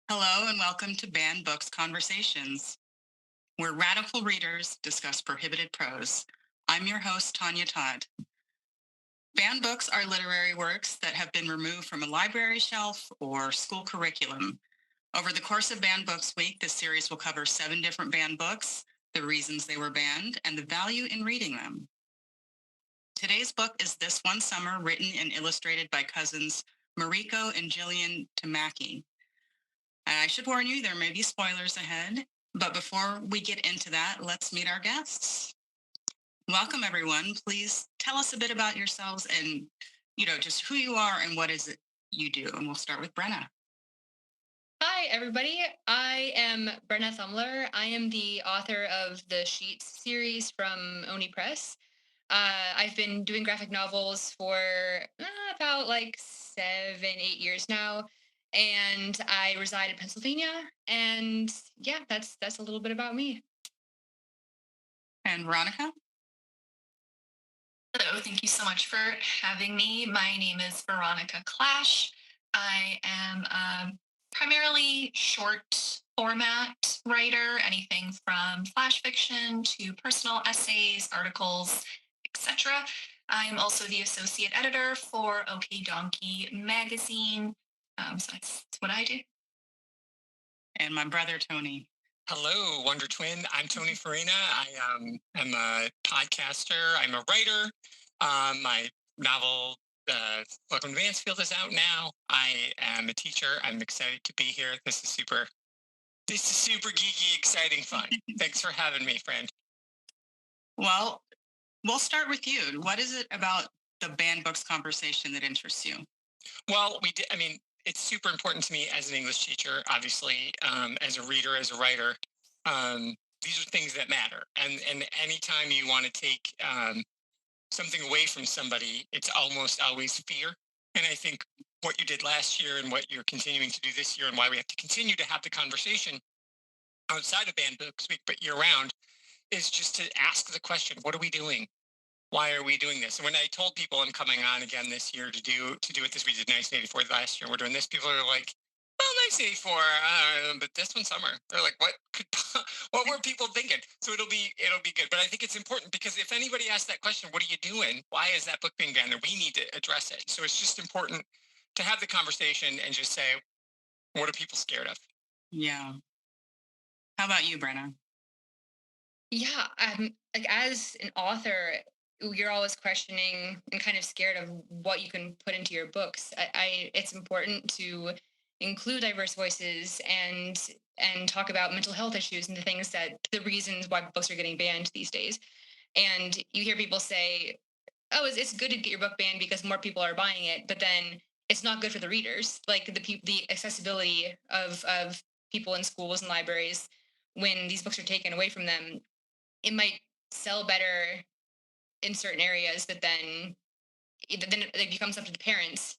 Hello and welcome to Banned Books Conversations, where radical readers discuss prohibited prose. I'm your host, Tonya Todd. Banned books are literary works that have been removed from a library shelf or school curriculum. Over the course of Banned Books Week, this series will cover 7 different banned books, the reasons they were banned, and the value in reading them. Today's book is This One Summer, written and illustrated by cousins Mariko and Jillian Tamaki. I should warn you, there may be spoilers ahead, but before we get into that, let's meet our guests. Welcome, everyone. Please tell us a bit about yourselves and, just who you are and what is it you do. And we'll start with Brenna. Hi, everybody. I am Brenna Thummler. I am the author of the Sheets series from Oni Press. I've been doing graphic novels for about like 7, 8 years now, and I reside in Pennsylvania. And yeah, that's a little bit about me. And Veronica? Hello, thank you so much for having me. My name is Veronica Klash. I am primarily short format writer, anything from flash fiction to personal essays, articles, etc. I am also the associate editor for OK Donkey magazine. So that's what I do. And my brother, Tony. Hello, Wonder Twin. I'm Tony Farina. I'm a podcaster. I'm a writer. My novel, Welcome to Mansfield, is out now. I am a teacher. I'm excited to be here. This is super geeky, exciting fun. Thanks for having me, friend. Well, we'll start with you. What is it about the banned books conversation that interests you? Well, it's super important to me as an English teacher, obviously, as a reader, as a writer. These are things that matter. And anytime you want to take something away from somebody, it's almost always fear. And I think what you did last year and what you're continuing to do this year and why we have to continue to have the conversation outside of Banned Books Week, but year round, is just to ask the question, what are we doing? Why are we doing this? And when I told people I'm coming on again this year to do it this, we did 1984 last year. We're doing this. People are like, well, 1984, but this one summer. They're like, what were people thinking? So it'll be good. But I think it's important because if anybody asks that question, what are you doing? Why is that book being banned? We need to address it. So it's just important to have the conversation and just say, what are people scared of? Yeah. How about you, Brenna? Yeah, like as an author, you're always questioning and kind of scared of what you can put into your books. It's important to include diverse voices and talk about mental health issues and the reasons why books are getting banned these days. And you hear people say, "Oh, it's good to get your book banned because more people are buying it," but then it's not good for the readers. Like the accessibility of people in schools and libraries when these books are taken away from them, it might sell better in certain areas, but then it becomes up to the parents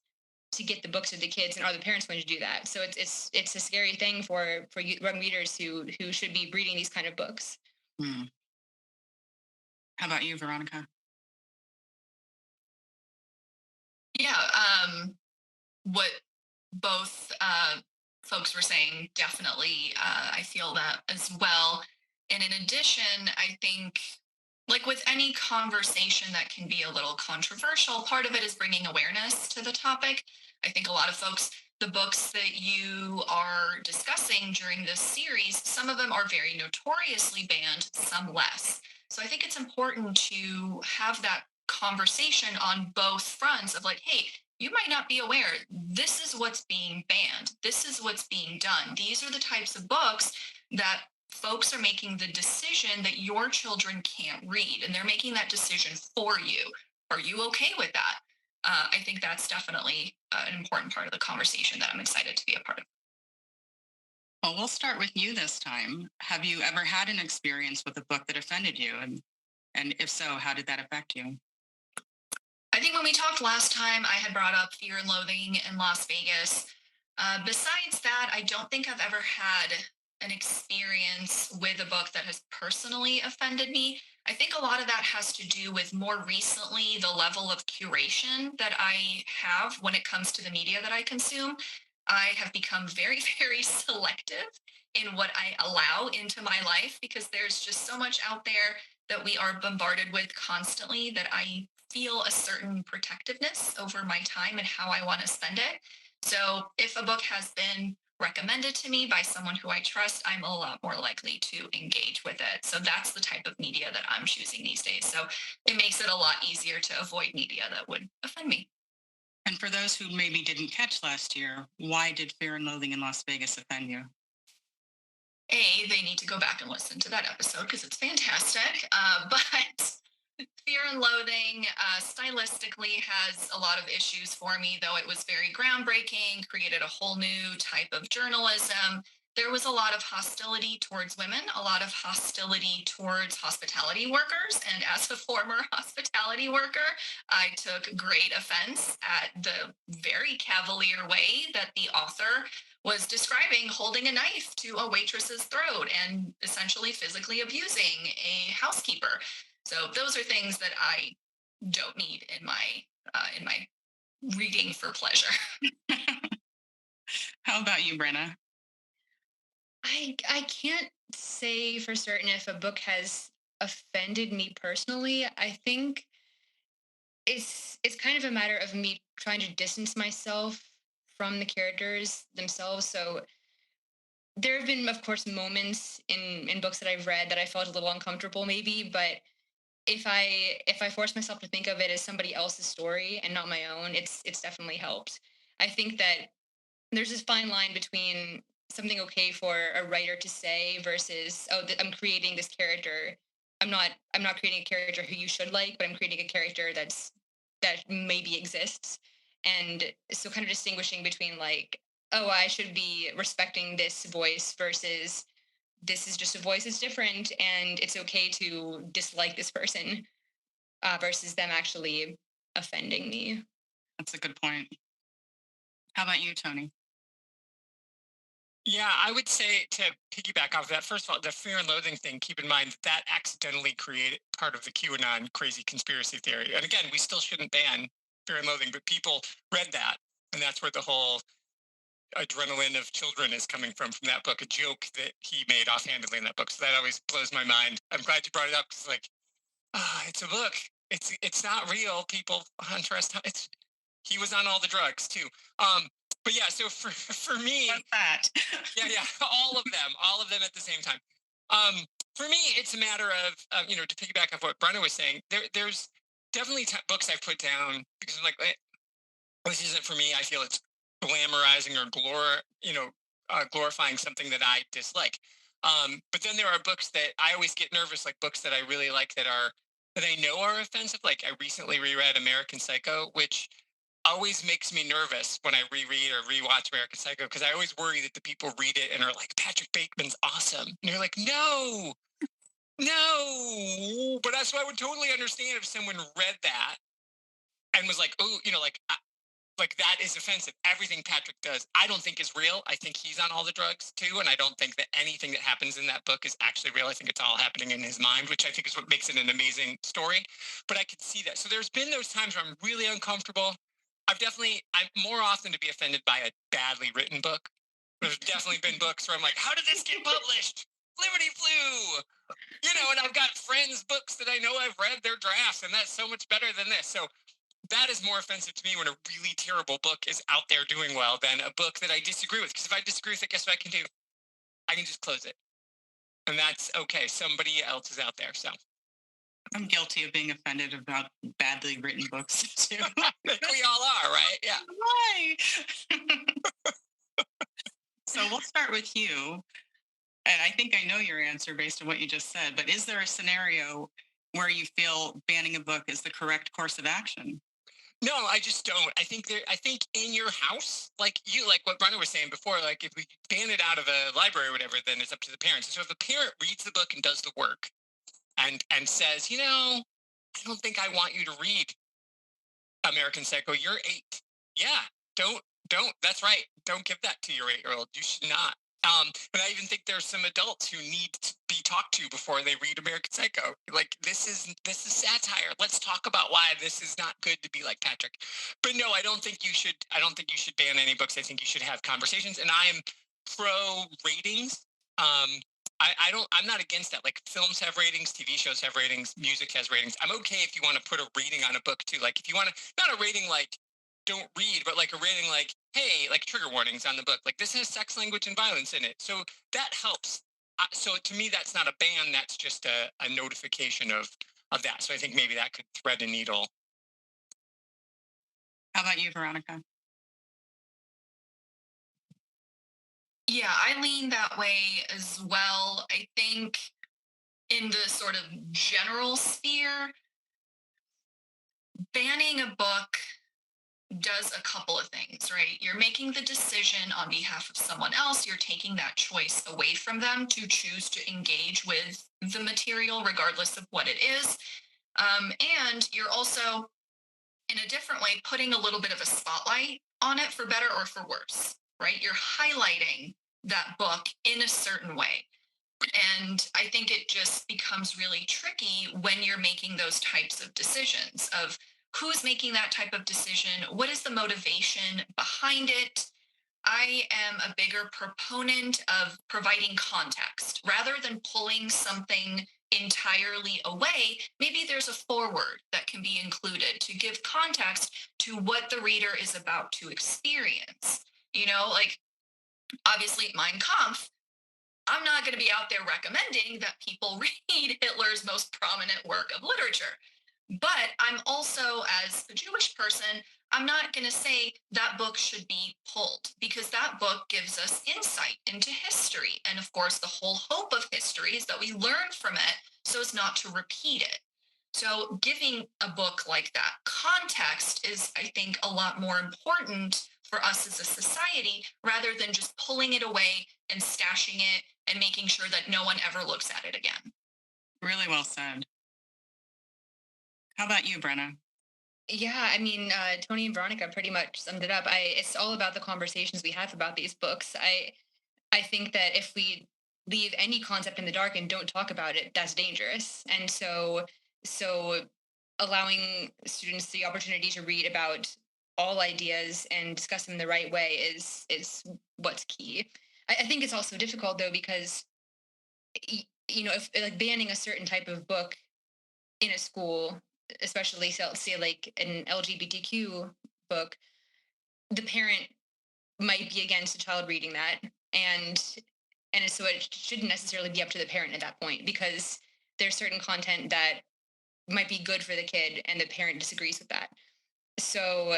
to get the books to the kids, and are the parents going to do that? So it's a scary thing for young readers who should be reading these kind of books. Hmm. How about you, Veronica? Yeah, what both folks were saying, definitely, I feel that as well. And in addition, I think, like with any conversation that can be a little controversial, part of it is bringing awareness to the topic. I think a lot of folks, the books that you are discussing during this series, some of them are very notoriously banned, some less. So I think it's important to have that conversation on both fronts of like, hey, you might not be aware this is what's being banned, this is what's being done, these are the types of books that folks are making the decision that your children can't read, and they're making that decision for you. Are you okay with that? I think that's definitely an important part of the conversation that I'm excited to be a part of. Well, we'll start with you this time. Have you ever had an experience with a book that offended you? And if so, how did that affect you? I think when we talked last time, I had brought up Fear and Loathing in Las Vegas. Besides that, I don't think I've ever had an experience with a book that has personally offended me. I think a lot of that has to do with more recently the level of curation that I have when it comes to the media that I consume. I have become very, very selective in what I allow into my life because there's just so much out there that we are bombarded with constantly that I feel a certain protectiveness over my time and how I want to spend it. So if a book has been recommended to me by someone who I trust, I'm a lot more likely to engage with it. So that's the type of media that I'm choosing these days. So it makes it a lot easier to avoid media that would offend me. And for those who maybe didn't catch last year, why did Fear and Loathing in Las Vegas offend you? They need to go back and listen to that episode because it's fantastic. But Fear and Loathing stylistically has a lot of issues for me, though it was very groundbreaking, created a whole new type of journalism. There was a lot of hostility towards women, a lot of hostility towards hospitality workers. And as a former hospitality worker, I took great offense at the very cavalier way that the author was describing holding a knife to a waitress's throat and essentially physically abusing a housekeeper. So those are things that I don't need in my reading for pleasure. How about you, Brenna? I can't say for certain if a book has offended me personally. I think it's kind of a matter of me trying to distance myself from the characters themselves. So there have been, of course, moments in books that I've read that I felt a little uncomfortable, maybe, but if I force myself to think of it as somebody else's story and not my own, it's definitely helped. I think that there's this fine line between something okay for a writer to say versus I'm creating this character. I'm not creating a character who you should like, but I'm creating a character that maybe exists. And so kind of distinguishing between like, oh, I should be respecting this voice versus this is just a voice that's different and it's okay to dislike this person versus them actually offending me. That's a good point. How about you, Tony? Yeah, I would say to piggyback off that, first of all, the Fear and Loathing thing, keep in mind that accidentally created part of the QAnon crazy conspiracy theory. And again, we still shouldn't ban Fear and Loathing, but people read that. And that's where the whole adrenaline of children is coming from that book, a joke that he made offhandedly in that book. So that always blows my mind. I'm glad you brought it up because, like, it's a book. It's not real. People underestimate. He was on all the drugs too. But yeah, so for me, What's that? yeah, all of them at the same time. For me, it's a matter of to piggyback off what Brenna was saying. There's definitely books I've put down because I'm like, this isn't for me. I feel it's glamorizing or glorifying something that I dislike. But then there are books that I always get nervous, like books that I really like that I know are offensive. Like I recently reread American Psycho, which always makes me nervous when I reread or rewatch American Psycho because I always worry that the people read it and are like, Patrick Bateman's awesome. And you're like, no, no. But that's why I would totally understand if someone read that and was like, oh, like that is offensive. Everything Patrick does, I don't think is real. I think he's on all the drugs too. And I don't think that anything that happens in that book is actually real. I think it's all happening in his mind, which I think is what makes it an amazing story. But I could see that. So there's been those times where I'm really uncomfortable. I'm more often to be offended by a badly written book. There's definitely been books where I'm like, how did this get published? Liberty Flew. And I've got friends' books that I know I've read their drafts, and that's so much better than this. So that is more offensive to me when a really terrible book is out there doing well than a book that I disagree with. Because if I disagree with it, guess what I can do? I can just close it. And that's okay. Somebody else is out there. So I'm guilty of being offended about badly written books too. I think we all are, right? Yeah. Why? So we'll start with you. And I think I know your answer based on what you just said, but is there a scenario where you feel banning a book is the correct course of action? No, I just don't. I think in your house, like what Brenna was saying before, like if we ban it out of a library or whatever, then it's up to the parents. So if the parent reads the book and does the work and says, I don't think I want you to read American Psycho. You're 8. Yeah, don't. That's right. Don't give that to your 8-year-old. You should not. But I even think there's some adults who need to be talk to before they read American Psycho. Like, this is satire. Let's talk about why this is not good to be like Patrick. But no, I don't think you should ban any books. I think you should have conversations. And I am pro ratings. I'm not against that. Like, films have ratings, TV shows have ratings, music has ratings. I'm okay if you want to put a rating on a book too. Like, if you want to, not a rating like don't read, but like a rating like, hey, like trigger warnings on the book. Like, this has sex, language, and violence in it. So that helps. So to me, that's not a ban. That's just a notification of that. So I think maybe that could thread a needle. How about you, Veronica? Yeah, I lean that way as well. I think in the sort of general sphere, banning a book does a couple of things, right? You're making the decision on behalf of someone else. You're taking that choice away from them to choose to engage with the material, regardless of what it is. And you're also, in a different way, putting a little bit of a spotlight on it, for better or for worse, right? You're highlighting that book in a certain way. And I think it just becomes really tricky when you're making those types of decisions of who's making that type of decision, what is the motivation behind it. I am a bigger proponent of providing context rather than pulling something entirely away. Maybe there's a foreword that can be included to give context to what the reader is about to experience. Like, obviously, Mein Kampf, I'm not going to be out there recommending that people read Hitler's most prominent work of literature. But I'm also, as a Jewish person, I'm not going to say that book should be pulled, because that book gives us insight into history. And of course, the whole hope of history is that we learn from it so as not to repeat it. So giving a book like that context is, I think, a lot more important for us as a society, rather than just pulling it away and stashing it and making sure that no one ever looks at it again. Really well said. How about you, Brenna? Yeah, I mean, Tony and Veronica pretty much summed it up. It's all about the conversations we have about these books. I think that if we leave any concept in the dark and don't talk about it, that's dangerous. And so allowing students the opportunity to read about all ideas and discuss them the right way is what's key. I think it's also difficult though, because if like banning a certain type of book in a school, especially say like an LGBTQ book, the parent might be against a child reading that, and so it shouldn't necessarily be up to the parent at that point, because there's certain content that might be good for the kid and the parent disagrees with that. So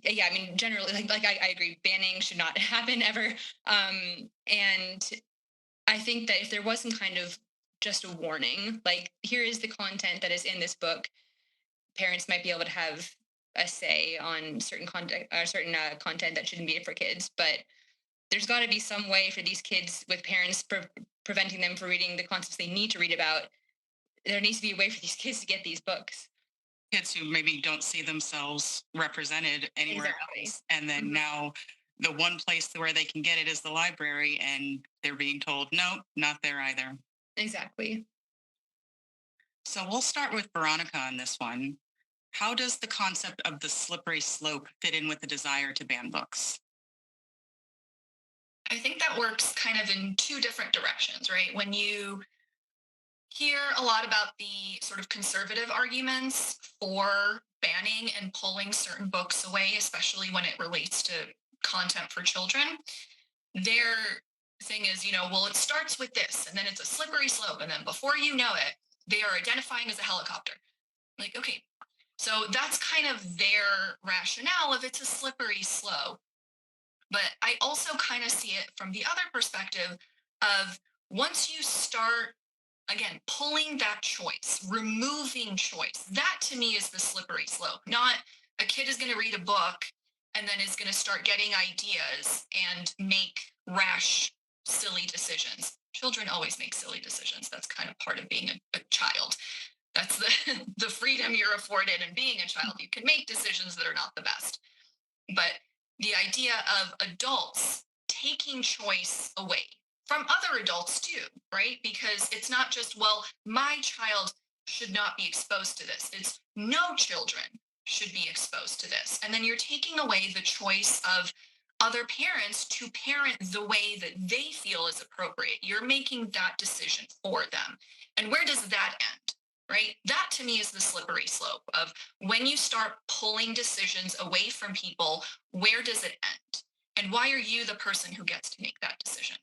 yeah, I mean, generally, I agree, banning should not happen ever. And I think that if there wasn't kind of just a warning, like, here is the content that is in this book, parents might be able to have a say on certain content, content that shouldn't be for kids. But there's got to be some way for these kids, with parents preventing them from reading the concepts they need to read about. There needs to be a way for these kids to get these books. Kids who maybe don't see themselves represented anywhere else. And then now the one place where they can get it is the library, and they're being told, no, not there either. Exactly. So we'll start with Veronica on this one. How does the concept of the slippery slope fit in with the desire to ban books? I think that works kind of in two different directions, right? When you hear a lot about the sort of conservative arguments for banning and pulling certain books away, especially when it relates to content for children, their thing is, well, it starts with this, and then it's a slippery slope, and then before you know it, they are identifying as a helicopter. Like, okay, so that's kind of their rationale of it's a slippery slope. But I also kind of see it from the other perspective of, once you start, again, pulling that choice, removing choice, that to me is the slippery slope. Not a kid is going to read a book and then is going to start getting ideas and make rash, silly decisions. Children always make silly decisions. That's kind of part of being a child. That's the freedom you're afforded in being a child. You can make decisions that are not the best. But the idea of adults taking choice away from other adults too, right? Because it's not just, well, my child should not be exposed to this. It's no children should be exposed to this. And then you're taking away the choice of other parents to parent the way that they feel is appropriate. You're making that decision for them. And where does that end? Right? That to me is the slippery slope of when you start pulling decisions away from people, where does it end? And why are you the person who gets to make that decision?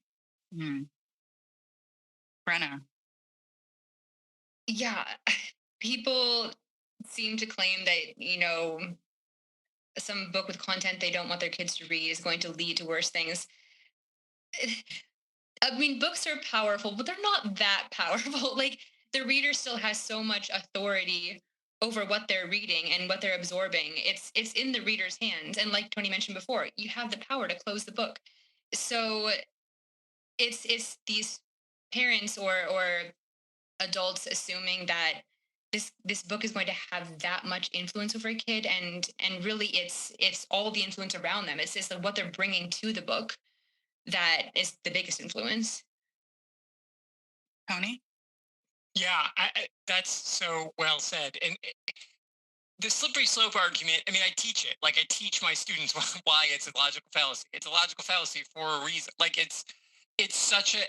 Brenna. Yeah, people seem to claim that, some book with content they don't want their kids to read is going to lead to worse things. I mean, books are powerful, but they're not that powerful. Like, the reader still has so much authority over what they're reading and what they're absorbing. It's in the reader's hands. And like Tony mentioned before, you have the power to close the book. So it's these parents or adults assuming that this book is going to have that much influence over a kid, and really it's all the influence around them. It's just like what they're bringing to the book that is the biggest influence. Tony? Yeah, that's so well said. And the slippery slope argument, I mean, I teach it. Like, I teach my students why it's a logical fallacy. It's a logical fallacy for a reason. Like, it's such a,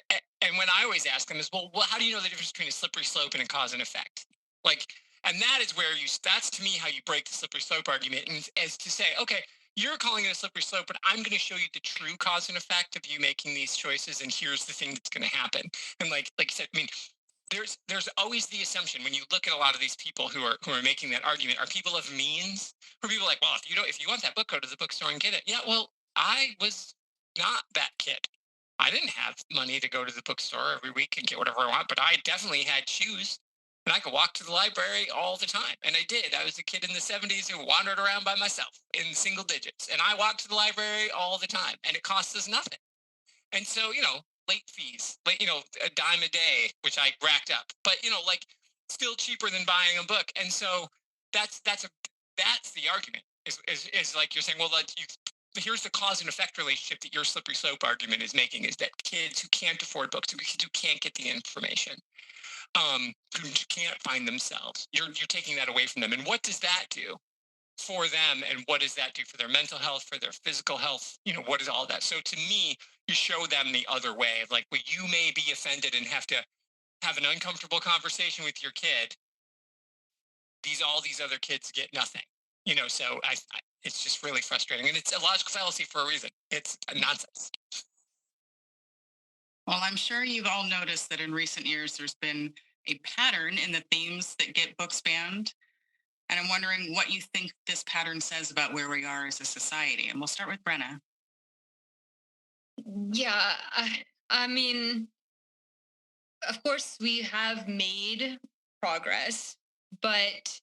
and when I always ask them is, well, how do you know the difference between a slippery slope and a cause and effect? Like, and that is where that's to me how you break the slippery slope argument, and as to say, okay, you're calling it a slippery slope, but I'm going to show you the true cause and effect of you making these choices, and here's the thing that's going to happen. And like you said, I mean, there's always the assumption when you look at a lot of these people who are making that argument are people of means, who are people like, well, if you want that book, go to the bookstore and get it. Yeah, well, I was not that kid. I didn't have money to go to the bookstore every week and get whatever I want, but I definitely had shoes. And I could walk to the library all the time. And I did. I was a kid in the 70s who wandered around by myself in single digits. And I walked to the library all the time. And it cost us nothing. And so, late fees, like, a dime a day, which I racked up. But, like, still cheaper than buying a book. And so that's the argument. Is like you're saying, well, here's the cause and effect relationship that your slippery slope argument is making, is that kids who can't afford books, who can't get the information, who can't find themselves, you're taking that away from them. And what does that do for them? And what does that do for their mental health, for their physical health? What is all that? So to me, you show them the other way of like, well, you may be offended and have to have an uncomfortable conversation with your kid. All these other kids get nothing, so it's just really frustrating. And it's a logical fallacy for a reason. It's nonsense. Well, I'm sure you've all noticed that in recent years, there's been a pattern in the themes that get books banned. And I'm wondering what you think this pattern says about where we are as a society. And we'll start with Brenna. Yeah, I mean, of course, we have made progress, but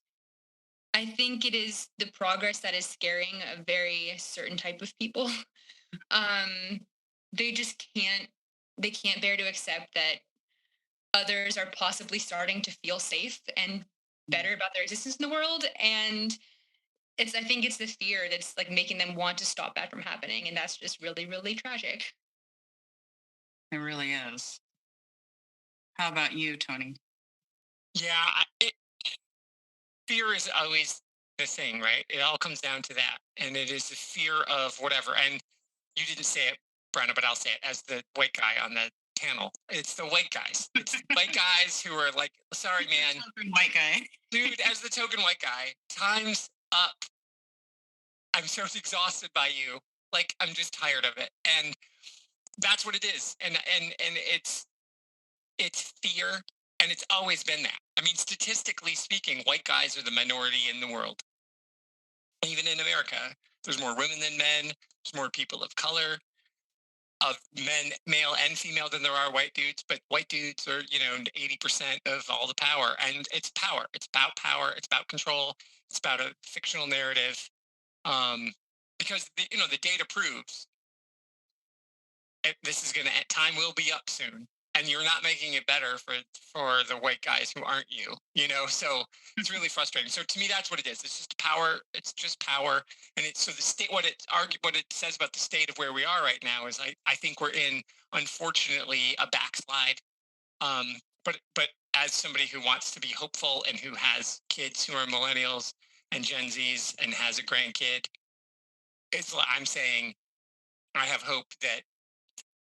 I think it is the progress that is scaring a very certain type of people. They just can't bear to accept that others are possibly starting to feel safe and better about their existence in the world. And I think it's the fear that's like making them want to stop that from happening. And that's just really, really tragic. It really is. How about you, Tony? Yeah, fear is always the thing, right? It all comes down to that. And it is the fear of whatever. And you didn't say it, Brenna, but I'll say it as the white guy on the panel. It's the white guys. It's the white guys who are like, sorry, man. White guy. Dude, as the token white guy, time's up. I'm so exhausted by you. Like, I'm just tired of it. And that's what it is. And it's fear. And it's always been that. I mean, statistically speaking, white guys are the minority in the world. Even in America, there's more women than men. There's more people of color, of men, male and female, than there are white dudes. But white dudes are, 80% of all the power. And it's power. It's about power. It's about control. It's about a fictional narrative. Because, the data proves this is time will be up soon. and you're not making it better for the white guys who aren't you, so it's really frustrating. So to me, that's what it is. It's just power. It's just power. And it's so the state, what it says about the state of where we are right now is I think we're in, unfortunately, a backslide. But as somebody who wants to be hopeful and who has kids who are millennials and Gen Zs and has a grandkid, I'm saying I have hope that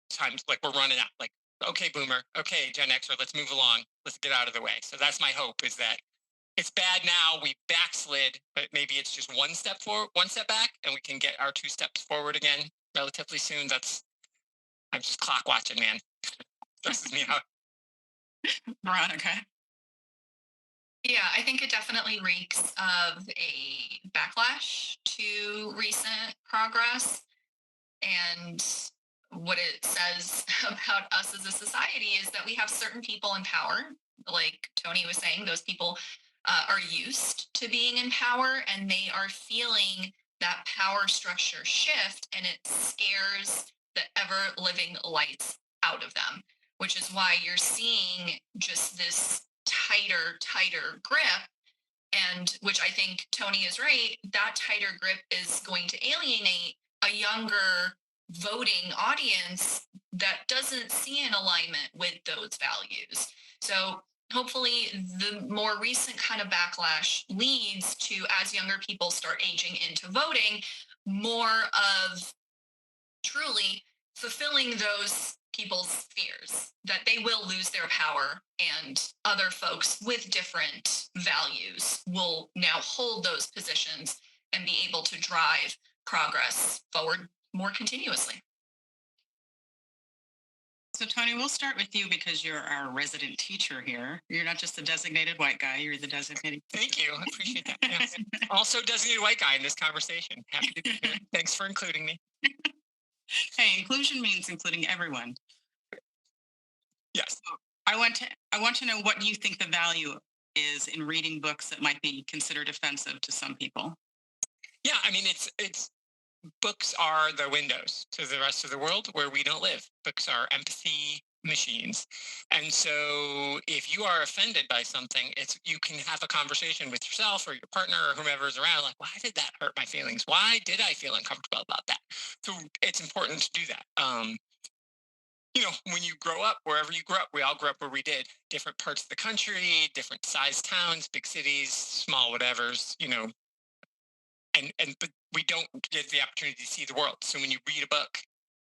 times like we're running out. Like, okay, boomer, okay, Gen Xer, let's move along. Let's get out of the way. So that's my hope, is that it's bad now, we backslid, but maybe it's just one step forward, one step back, and we can get our 2 steps forward again relatively soon. I'm just clock watching, man. Stresses me out. Veronica. Yeah, I think it definitely reeks of a backlash to recent progress. And what it says about us as a society is that we have certain people in power. Like Tony was saying, those people are used to being in power, and they are feeling that power structure shift, and it scares the ever living lights out of them, which is why you're seeing just this tighter grip. And which I think Tony is right, that tighter grip is going to alienate a younger voting audience that doesn't see an alignment with those values. So hopefully the more recent kind of backlash leads to, as younger people start aging into voting, more of truly fulfilling those people's fears that they will lose their power, and other folks with different values will now hold those positions and be able to drive progress forward more continuously. So, Tony, we'll start with you because you're our resident teacher here. You're not just the designated white guy, you're the designated teacher. Thank you. I appreciate that. Yeah. Also designated white guy in this conversation. Happy to be here. Thanks for including me. Hey, inclusion means including everyone. Yes. I want to know, what do you think the value is in reading books that might be considered offensive to some people? Yeah, I mean, it's books are the windows to the rest of the world where we don't live. Books are empathy machines. And so if you are offended by something, you can have a conversation with yourself or your partner or whomever is around, like, why did that hurt my feelings? Why did I feel uncomfortable about that? So it's important to do that. When you grow up, wherever you grew up, we all grew up where we did, different parts of the country, different sized towns, big cities, small whatevers, but we don't get the opportunity to see the world. So when you read a book,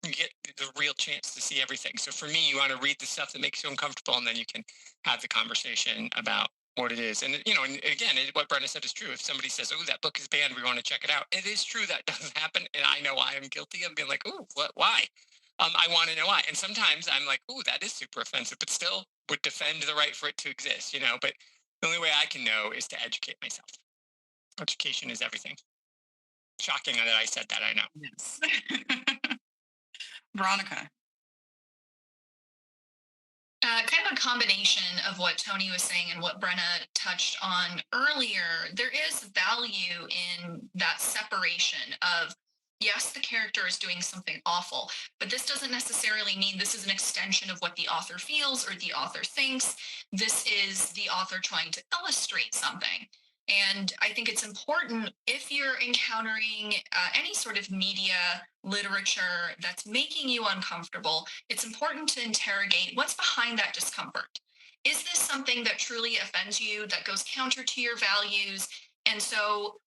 you get the real chance to see everything. So for me, you want to read the stuff that makes you uncomfortable, and then you can have the conversation about what it is. And and again, what Brenna said is true. If somebody says, "Oh, that book is banned, we want to check it out," it is true that does happen, and I know I am guilty of being like, "Oh, what? Why?" I want to know why. And sometimes I'm like, "Oh, that is super offensive," but still would defend the right for it to exist. But the only way I can know is to educate myself. Education is everything. Shocking that I said that, I know. Yes. Veronica. Kind of a combination of what Tony was saying and what Brenna touched on earlier. There is value in that separation of, yes, the character is doing something awful, but this doesn't necessarily mean this is an extension of what the author feels or the author thinks. This is the author trying to illustrate something. And I think it's important, if you're encountering any sort of media literature that's making you uncomfortable, it's important to interrogate what's behind that discomfort. Is this something that truly offends you, that goes counter to your values? And so,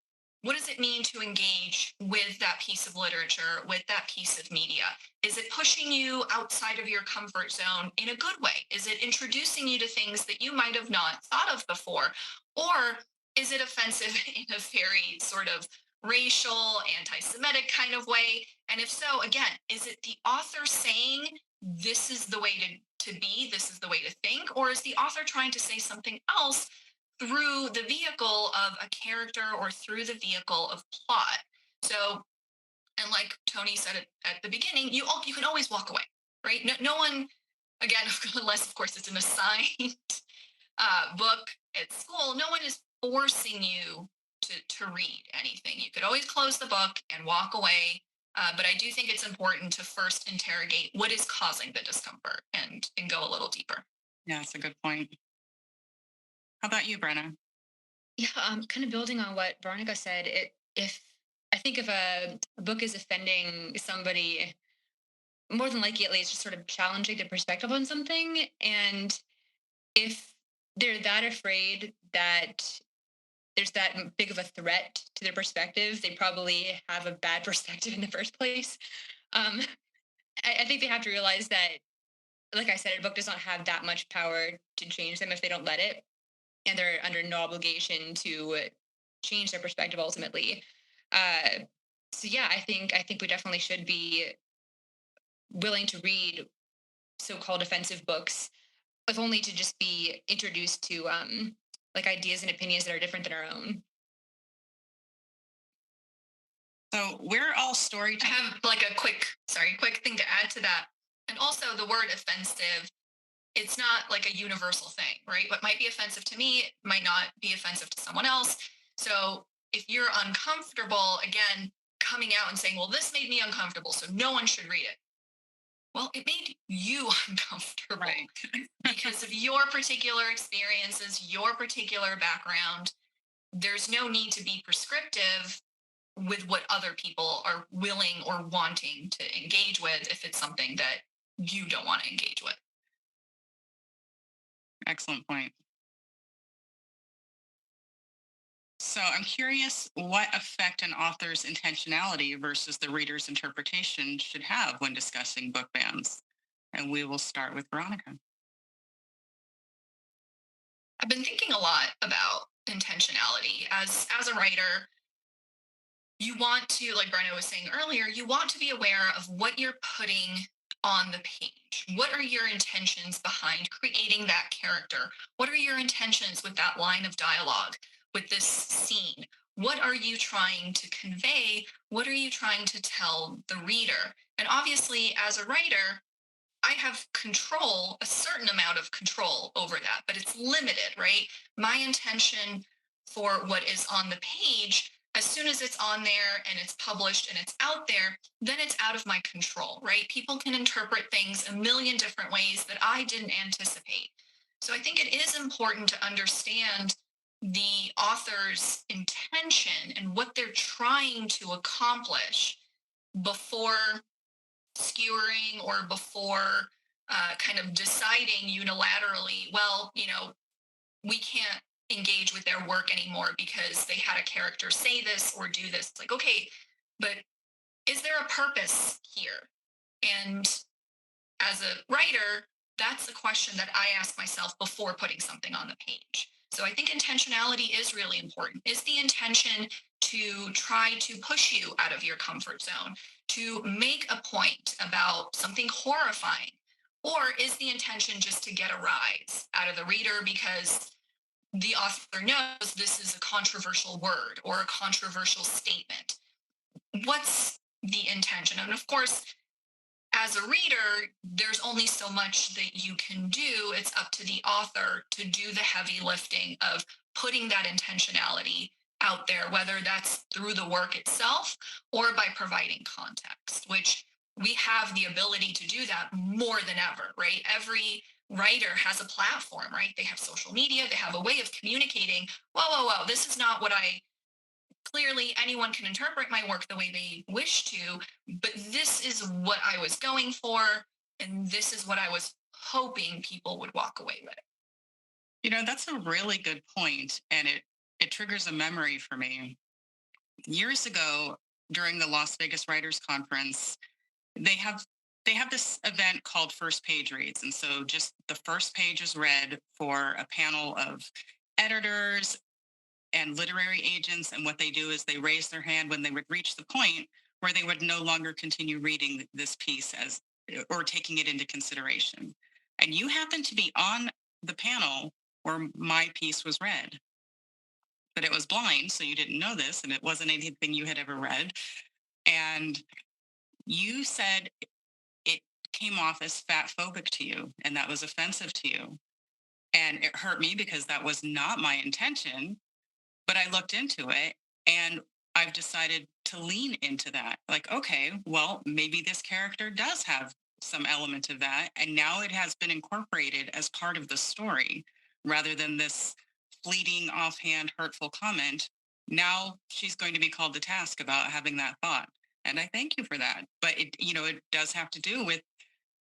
what does it mean to engage with that piece of literature, with that piece of media? Is it pushing you outside of your comfort zone in a good way? Is it introducing you to things that you might have not thought of before? Or is it offensive in a very sort of racial, anti-Semitic kind of way? And if so, again, is it the author saying this is the way to be, this is the way to think? Or is the author trying to say something else through the vehicle of a character or through the vehicle of plot? So, and like Tony said at the beginning, you can always walk away, right? No one, again, unless of course it's an assigned book at school, no one is forcing you to read anything. You could always close the book and walk away But I do think it's important to first interrogate what is causing the discomfort and go a little deeper. Yeah, that's a good point. How about you, Brenna? Yeah, kind of building on what Veronica said, if I think if a book is offending somebody, more than likely, at least, just sort of challenging their perspective on something. And if they're that afraid that there's that big of a threat to their perspective, they probably have a bad perspective in the first place. Um, I think they have to realize that, like I said, a book does not have that much power to change them if they don't let it, and they're under no obligation to change their perspective ultimately. Uh, so yeah, I think we definitely should be willing to read so-called offensive books, if only to just be introduced to like ideas and opinions that are different than our own. So we're all I storytellers. have like a quick thing to add to that. And also the word offensive, it's not like a universal thing, right? What might be offensive to me might not be offensive to someone else. So if you're uncomfortable, again, coming out and saying, well, this made me uncomfortable, so no one should read it. Well, it made you uncomfortable Right. because of your particular experiences, your particular background. There's no need to be prescriptive with what other people are willing or wanting to engage with if it's something that you don't want to engage with. Excellent point. So I'm curious what effect an author's intentionality versus the reader's interpretation should have when discussing book bans. And we will start with Veronica. I've been thinking a lot about intentionality as a writer. You want to, like Brenna was saying earlier, you want to be aware of what you're putting on the page. What are your intentions behind creating that character? What are your intentions with that line of dialogue, with this scene? What are you trying to convey? What are you trying to tell the reader? And obviously, as a writer, I have control, a certain amount of control over that, but it's limited, right? My intention for what is on the page, as soon as it's on there and it's published and it's out there, then it's out of my control, right? People can interpret things a million different ways that I didn't anticipate. So I think it is important to understand the author's intention and what they're trying to accomplish before skewering or before kind of deciding unilaterally, well, we can't engage with their work anymore because they had a character say this or do this. Like, okay, but is there a purpose here? And as a writer, that's the question that I ask myself before putting something on the page. So I think intentionality is really important. Is the intention to try to push you out of your comfort zone, to make a point about something horrifying? Or is the intention just to get a rise out of the reader because the author knows this is a controversial word or a controversial statement? What's the intention? And of course, as a reader, there's only so much that you can do. It's up to the author to do the heavy lifting of putting that intentionality out there, whether that's through the work itself or by providing context, which we have the ability to do that more than ever, right? Every writer has a platform, right? They have social media, they have a way of communicating. Whoa, this is not what I clearly anyone can interpret my work the way they wish to, but this is what I was going for, and this is what I was hoping people would walk away with. That's a really good point, and it triggers a memory for me. Years ago, during the Las Vegas Writers Conference, they have this event called First Page Reads, and so just the first page is read for a panel of editors and literary agents, and what they do is they raise their hand when they would reach the point where they would no longer continue reading this piece as or taking it into consideration. And you happen to be on the panel where my piece was read, but it was blind, so you didn't know this, and it wasn't anything you had ever read. And you said it came off as fat phobic to you, and that was offensive to you. And it hurt me because that was not my intention. But I looked into it, and I've decided to lean into that. Like, okay, well, maybe this character does have some element of that. And now it has been incorporated as part of the story rather than this fleeting, offhand, hurtful comment. Now she's going to be called to task about having that thought. And I thank you for that. But it does have to do with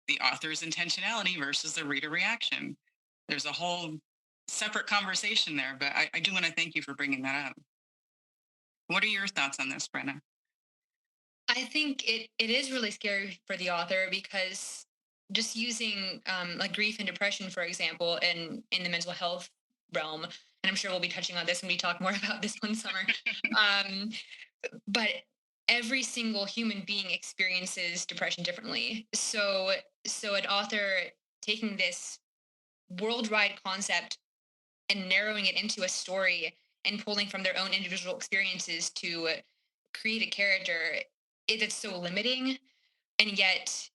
the author's intentionality versus the reader reaction. There's a whole separate conversation there, but I do want to thank you for bringing that up. What are your thoughts on this, Brenna? I think it is really scary for the author because just using like grief and depression, for example, in the mental health realm, and I'm sure we'll be touching on this when we talk more about this one summer. um, but every single human being experiences depression differently. So an author taking this worldwide concept and narrowing it into a story and pulling from their own individual experiences to create a character, it's so limiting, and yet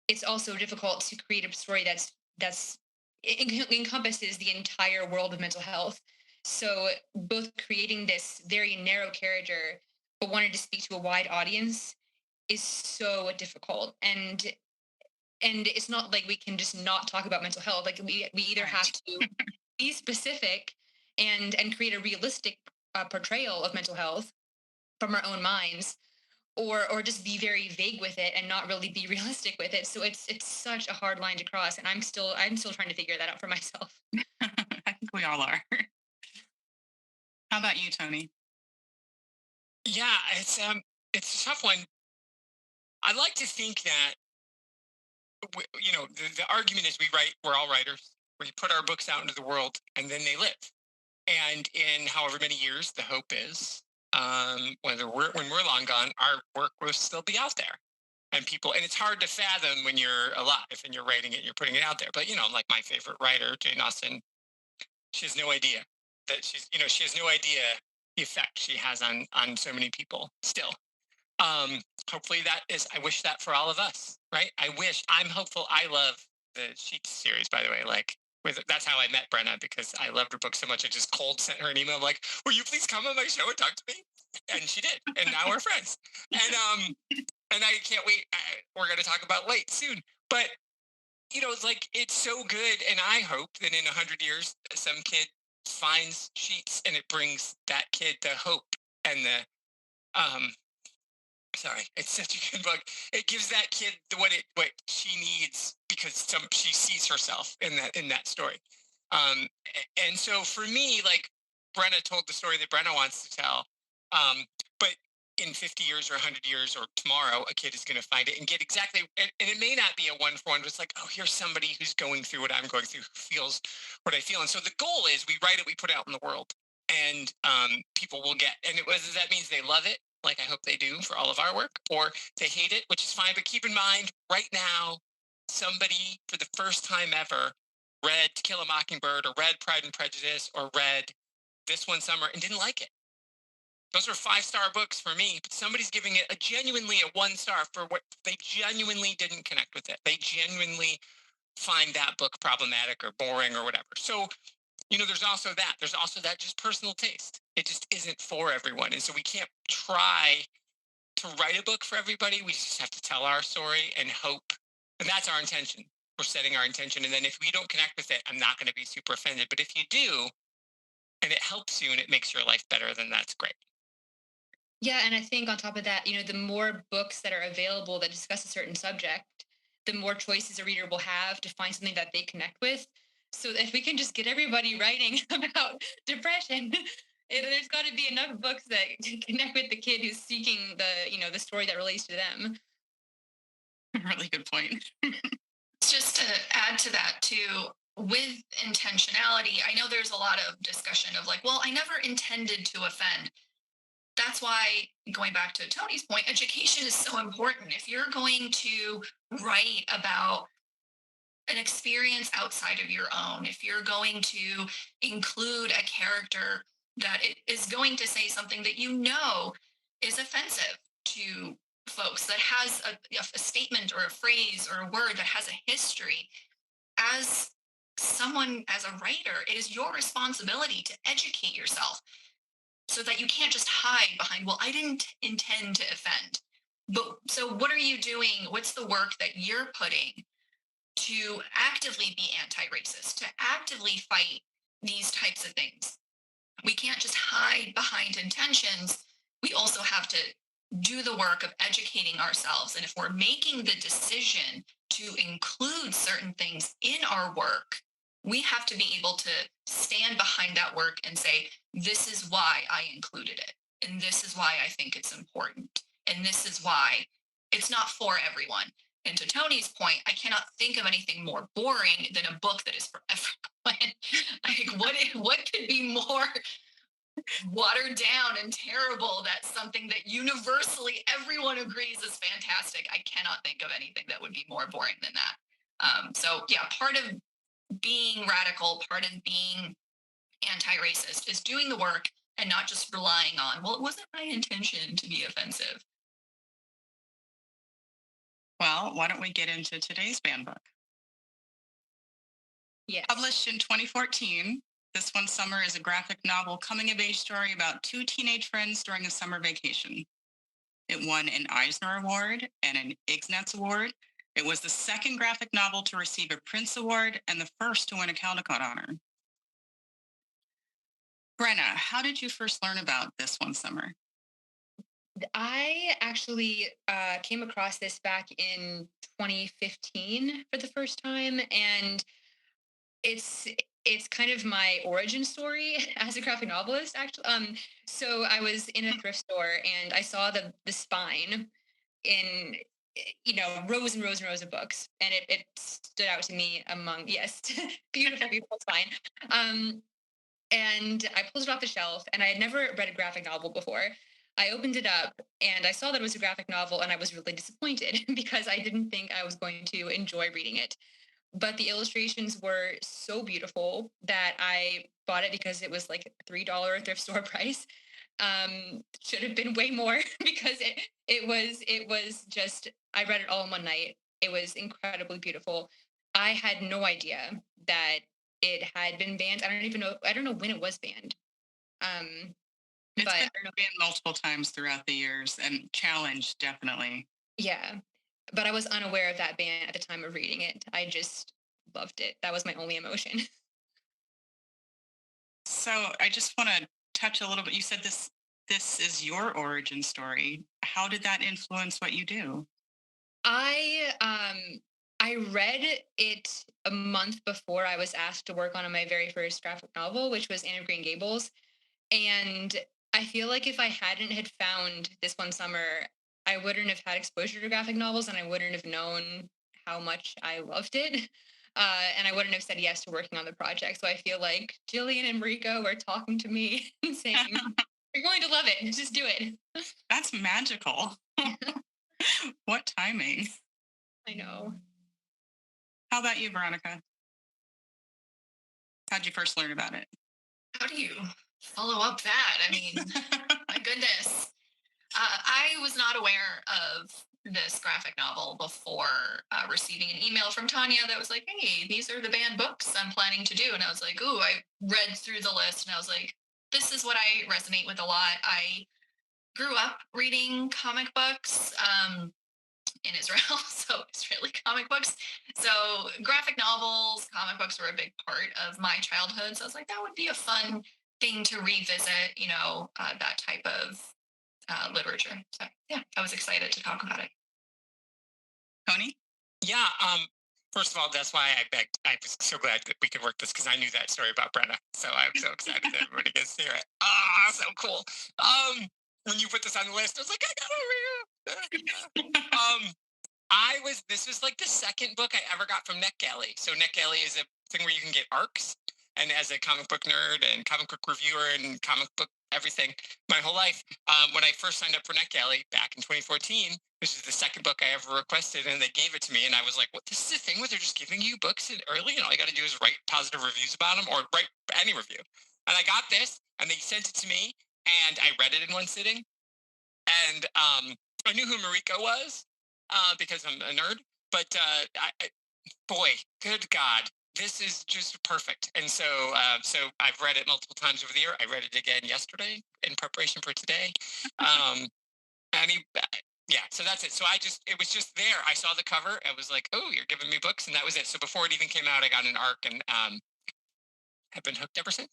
it's also difficult to create a story that's encompasses the entire world of mental health. So both creating this very narrow character but wanted to speak to a wide audience is so difficult. And it's not like we can just not talk about mental health. Like we either have Right. to be specific and create a realistic portrayal of mental health from our own minds, or just be very vague with it and not really be realistic with it. So it's such a hard line to cross, and I'm still trying to figure that out for myself. I think we all are. How about you, Tony? Yeah, it's a tough one. I like to think that the argument is we're all writers. We put our books out into the world, and then they live. And in however many years, the hope is, when we're long gone, our work will still be out there, and it's hard to fathom when you're alive and you're writing it, you're putting it out there. But like my favorite writer, Jane Austen, she has no idea she has no idea the effect she has on so many people still. um Hopefully that is, I wish that for all of us, right? I'm hopeful. I love the Sheets series, by the way. Like, that's how I met Brenna, because I loved her book so much. I just cold sent her an email. I'm like, will you please come on my show and talk to me? And she did, and now we're friends. And I can't wait. We're going to talk about Late soon. But it's like, it's so good, and I hope that in 100 years some kid finds Sheets, and it brings that kid the hope and the sorry, it's such a good book. It gives that kid what she needs, because she sees herself in that story. And so for me, like, Brenna told the story that Brenna wants to tell. But in 50 years or 100 years or tomorrow, a kid is going to find it and get exactly, and it may not be a one for one, but it's like, oh, here's somebody who's going through what I'm going through, who feels what I feel. And so the goal is, we write it, we put it out in the world, and people will get, and whether that means they love it, like I hope they do for all of our work, or they hate it, which is fine. But keep in mind, right now, somebody for the first time ever read To Kill a Mockingbird, or read Pride and Prejudice, or read This One Summer and didn't like it. Those are 5-star books for me, but somebody's giving it genuinely a 1 star for what they genuinely didn't connect with it. They genuinely find that book problematic or boring or whatever. So, there's also that. There's also that just personal taste. It just isn't for everyone. And so we can't try to write a book for everybody. We just have to tell our story and hope. And that's our intention. We're setting our intention. And then if we don't connect with it, I'm not going to be super offended. But if you do, and it helps you and it makes your life better, then that's great. Yeah, and I think on top of that, the more books that are available that discuss a certain subject, the more choices a reader will have to find something that they connect with. So if we can just get everybody writing about depression, there's got to be enough books that connect with the kid who's seeking the story that relates to them. Really good point. Just to add to that too, with intentionality, I know there's a lot of discussion of like, well, I never intended to offend. That's why, going back to Tony's point, education is so important. If you're going to write about an experience outside of your own, if you're going to include a character that is going to say something that is offensive to folks, that has a statement or a phrase or a word that has a history, as someone, as a writer, it is your responsibility to educate yourself. so that you can't just hide behind, well, I didn't intend to offend. But so what are you doing? What's the work that you're putting to actively be anti-racist, to actively fight these types of things? We can't just hide behind intentions. We also have to do the work of educating ourselves. And if we're making the decision to include certain things in our work, we have to be able to stand behind that work and say, this is why I included it. And this is why I think it's important. And this is why it's not for everyone. And to Tony's point, I cannot think of anything more boring than a book that is for everyone. Like, what could be more watered down and terrible? That's something that universally everyone agrees is fantastic. I cannot think of anything that would be more boring than that. So yeah, part of being radical, part of being anti-racist is doing the work and not just relying on, well, it wasn't my intention to be offensive. Well, why don't we get into today's banned book? Yes. Published in 2014, This One Summer is a graphic novel coming-of-age story about two teenage friends during a summer vacation. It won an Eisner Award and an Ignatz Award. It was the second graphic novel to receive a Prince Award and the first to win a Caldecott honor. Brenna, how did you first learn about This One Summer? I actually came across this back in 2015 for the first time, and it's kind of my origin story as a graphic novelist. Actually, so I was in a thrift store and I saw the spine in rows and rows and rows of books, and it stood out to me among yes, beautiful spine. And I pulled it off the shelf, and I had never read a graphic novel before. I opened it up and I saw that it was a graphic novel, and I was really disappointed because I didn't think I was going to enjoy reading it. But the illustrations were so beautiful that I bought it because it was like $3 thrift store price. Should have been way more because it was just, I read it all in one night. It was incredibly beautiful. I had no idea that it had been banned. I don't know when it was banned. It's But been banned multiple times throughout the years and challenged, definitely. yeah, but I was unaware of that ban at the time of reading it. I just loved it. That was my only emotion. So I just want to touch a little bit. You said this is your origin story. How did that influence what you do? I read it a month before I was asked to work on my very first graphic novel, which was Anne of Green Gables. And I feel like if I hadn't had found This One Summer, I wouldn't have had exposure to graphic novels, and I wouldn't have known how much I loved it. And I wouldn't have said yes to working on the project. So I feel like Jillian and Mariko were talking to me and saying, "You're going to love it. Just do it." That's magical. What timing. I know. How about you, Veronica? How'd you first learn about it? How do you follow up that? I mean, my goodness. I was not aware of this graphic novel before receiving an email from Tonya that was like, hey, these are the banned books I'm planning to do. And I was like, ooh, I read through the list and I was like, this is what I resonate with a lot. I grew up reading comic books in Israel, so Israeli comic books. So graphic novels, comic books were a big part of my childhood. So I was like, that would be a fun thing to revisit, that type of literature. So yeah, I was excited to talk about it. Tony? Yeah. First of all, that's why I begged. I was so glad that we could work this because I knew that story about Brenna. So I'm so excited that everybody gets to hear it. Ah, so cool. When you put this on the list, I was like, I got over here. This was like the second book I ever got from NetGalley. So NetGalley is a thing where you can get arcs. And as a comic book nerd and comic book reviewer and comic book everything my whole life, when I first signed up for NetGalley back in 2014, this is the second book I ever requested, and they gave it to me. And I was like, what, this is a thing where they're just giving you books early? And all you got to do is write positive reviews about them or write any review. And I got this, and they sent it to me, and I read it in one sitting. And I knew who Mariko was because I'm a nerd. But boy, good God, this is just perfect. And so, so I've read it multiple times over the year. I read it again yesterday in preparation for today. And yeah, so that's it. So it was just there. I saw the cover. I was like, oh, you're giving me books. And that was it. So before it even came out, I got an arc and have been hooked ever since.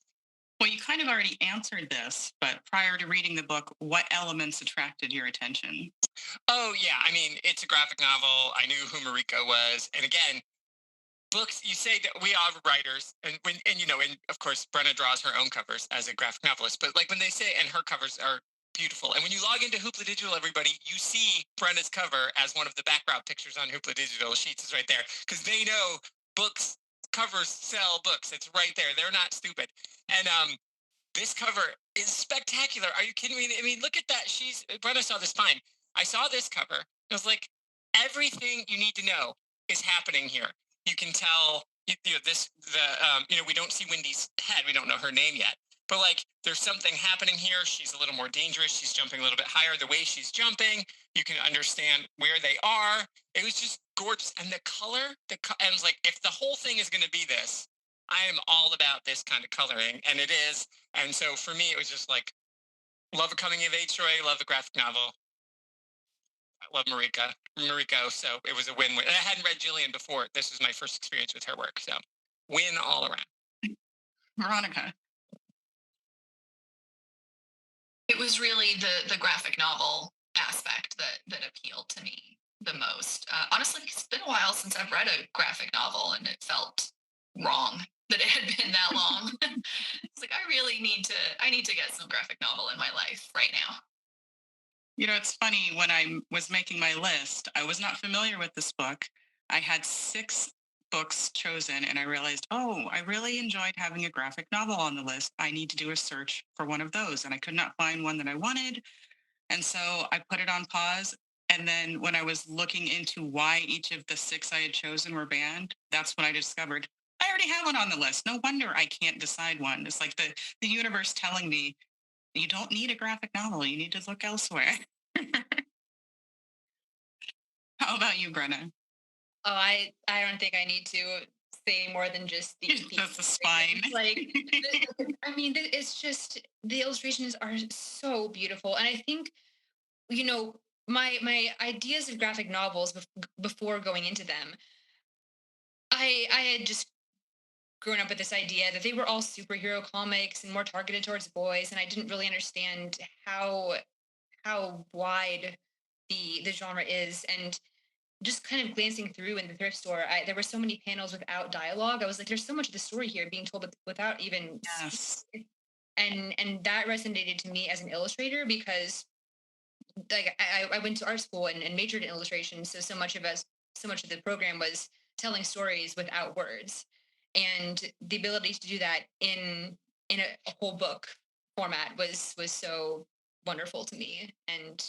Well, you kind of already answered this, but prior to reading the book, what elements attracted your attention? Oh, yeah. I mean, it's a graphic novel. I knew who Mariko was. And again, books, you say that we are writers, and of course, Brenna draws her own covers as a graphic novelist, but like when they say, and her covers are beautiful. And when you log into Hoopla Digital, everybody, you see Brenna's cover as one of the background pictures on Hoopla Digital. Sheets is right there because they know books covers sell books. It's right there. They're not stupid. And this cover is spectacular. Are you kidding me? I mean, look at that. Brenna saw this fine. I saw this cover. I was like, everything you need to know is happening here. You can tell, we don't see Wendy's head. We don't know her name yet. But like, there's something happening here. She's a little more dangerous. She's jumping a little bit higher. The way she's jumping, you can understand where they are. It was just gorgeous. And the color, and I was like, if the whole thing is going to be this, I am all about this kind of coloring. And it is. And so for me, it was just like, love a coming of age story, love a graphic novel. I love Mariko. So it was a win-win. And I hadn't read Jillian before. This was my first experience with her work. So win all around. Veronica. It was really the graphic novel aspect that appealed to me the most. Honestly, it's been a while since I've read a graphic novel, and it felt wrong that it had been that long. It's like I need to get some graphic novel in my life right now. You know, it's funny, when I was making my list, I was not familiar with this book. I had 6 books chosen, and I realized, oh, I really enjoyed having a graphic novel on the list. I need to do a search for one of those. And I could not find one that I wanted. And so I put it on pause. And then when I was looking into why each of the 6 I had chosen were banned, that's when I discovered I already have one on the list. No wonder I can't decide one. It's like the universe telling me, you don't need a graphic novel. You need to look elsewhere. How about you, Brenna? Oh, I don't think I need to say more than just the Just the spine. like I mean, it's just the illustrations are so beautiful, and I think my ideas of graphic novels before going into them, I had just grown up with this idea that they were all superhero comics and more targeted towards boys, and I didn't really understand how wide the genre is. And just kind of glancing through in the thrift store, there were so many panels without dialogue. I was like, there's so much of the story here being told without even Yes. and that resonated to me as an illustrator, because like I went to art school and majored in illustration, so much of the program was telling stories without words, and the ability to do that in a whole book format was so wonderful to me. And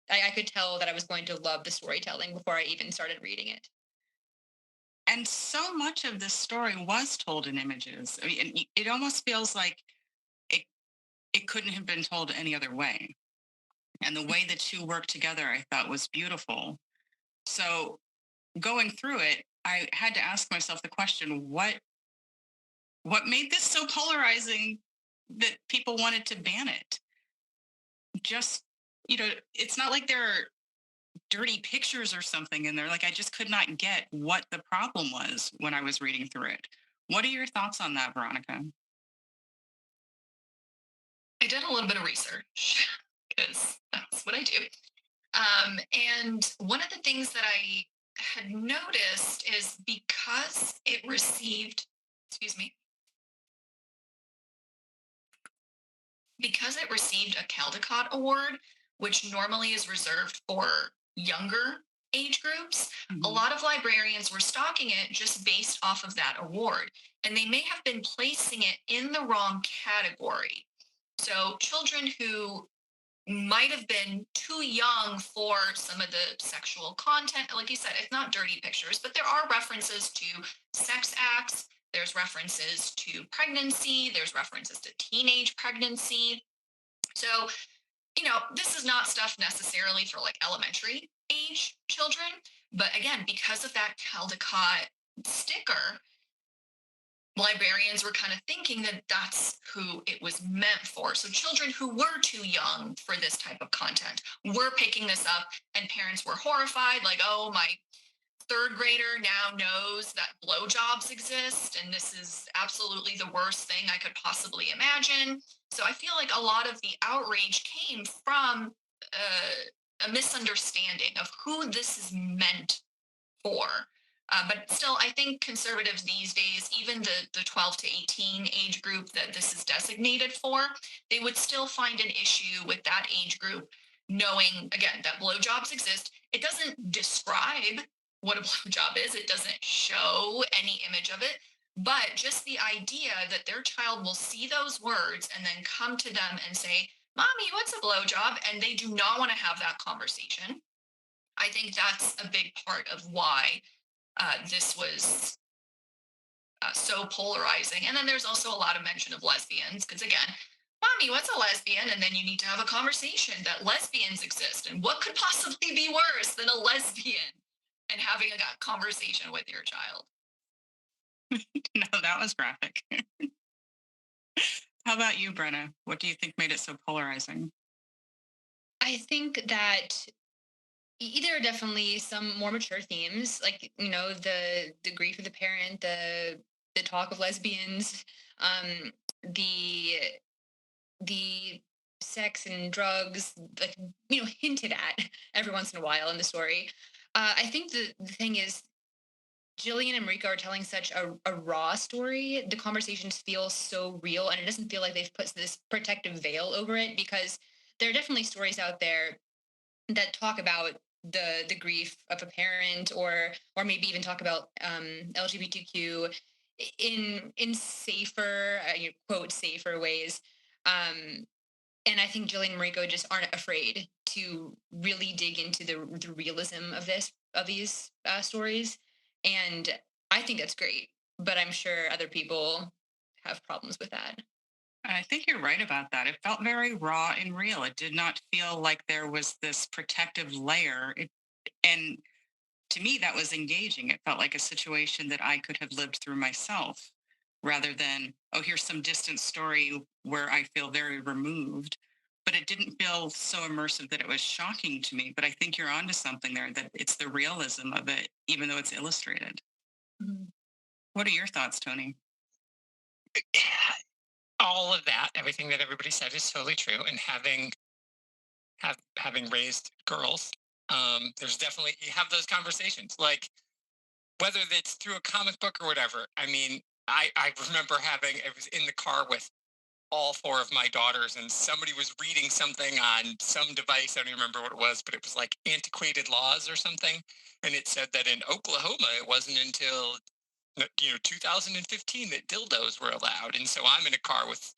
I could tell that I was going to love the storytelling before I even started reading it. And so much of this story was told in images. I mean, it almost feels like it it couldn't have been told any other way. And the way the two worked together, I thought, was beautiful. So going through it, I had to ask myself the question, what made this so polarizing that people wanted to ban it? Just, it's not like there are dirty pictures or something in there. Like, I just could not get what the problem was when I was reading through it. What are your thoughts on that, Veronica? I did a little bit of research because that's what I do. And one of the things that I had noticed is excuse me, because it received a Caldecott Award, which normally is reserved for younger age groups, a Mhm. lot of librarians were stocking it just based off of that award. And they may have been placing it in the wrong category. So children who might have been too young for some of the sexual content. Like you said, it's not dirty pictures, but there are references to sex acts. There's references to pregnancy. There's references to teenage pregnancy. So, this is not stuff necessarily for like elementary age children. But again, because of that Caldecott sticker, librarians were kind of thinking that that's who it was meant for. So children who were too young for this type of content were picking this up, and parents were horrified, like, oh, my third grader now knows that blowjobs exist, and this is absolutely the worst thing I could possibly imagine. So I feel like a lot of the outrage came from a misunderstanding of who this is meant for. But still, I think conservatives these days, even the 12 to 18 age group that this is designated for, they would still find an issue with that age group, knowing, again, that blowjobs exist. It doesn't describe what a blowjob is, it doesn't show any image of it. But just the idea that their child will see those words and then come to them and say, Mommy, what's a blowjob? And they do not want to have that conversation. I think that's a big part of why this was so polarizing. And then there's also a lot of mention of lesbians, because again, Mommy, what's a lesbian? And then you need to have a conversation that lesbians exist. And what could possibly be worse than a lesbian? And having a conversation with your child. No, that was graphic. How about you, Brenna? What do you think made it so polarizing? I think that there are definitely some more mature themes, like the grief of the parent, the talk of lesbians, um, the the sex and drugs, like hinted at every once in a while in the story. I think the thing is, Jillian and Mariko are telling such a raw story. The conversations feel so real, and it doesn't feel like they've put this protective veil over it, because there are definitely stories out there that talk about the grief of a parent, or maybe even talk about LGBTQ in safer, quote, safer ways. Um, and I think Jillian and Mariko just aren't afraid to really dig into the realism of these stories, and I think that's great. But I'm sure other people have problems with that. I think you're right about that. It felt very raw and real. It did not feel like there was this protective layer. And to me, that was engaging. It felt like a situation that I could have lived through myself rather than, oh, here's some distant story where I feel very removed. But it didn't feel so immersive that it was shocking to me. But I think you're onto something there, that it's the realism of it, even though it's illustrated. Mhm. What are your thoughts, Tony? All of that, everything that everybody said is totally true. And having raised girls, there's definitely, you have those conversations, like whether it's through a comic book or whatever. I mean, I remember I was in the car with all four of my daughters, and somebody was reading something on some device. I don't even remember what it was, but it was like antiquated laws or something. And it said that in Oklahoma, it wasn't until 2015 that dildos were allowed. And so I'm in a car with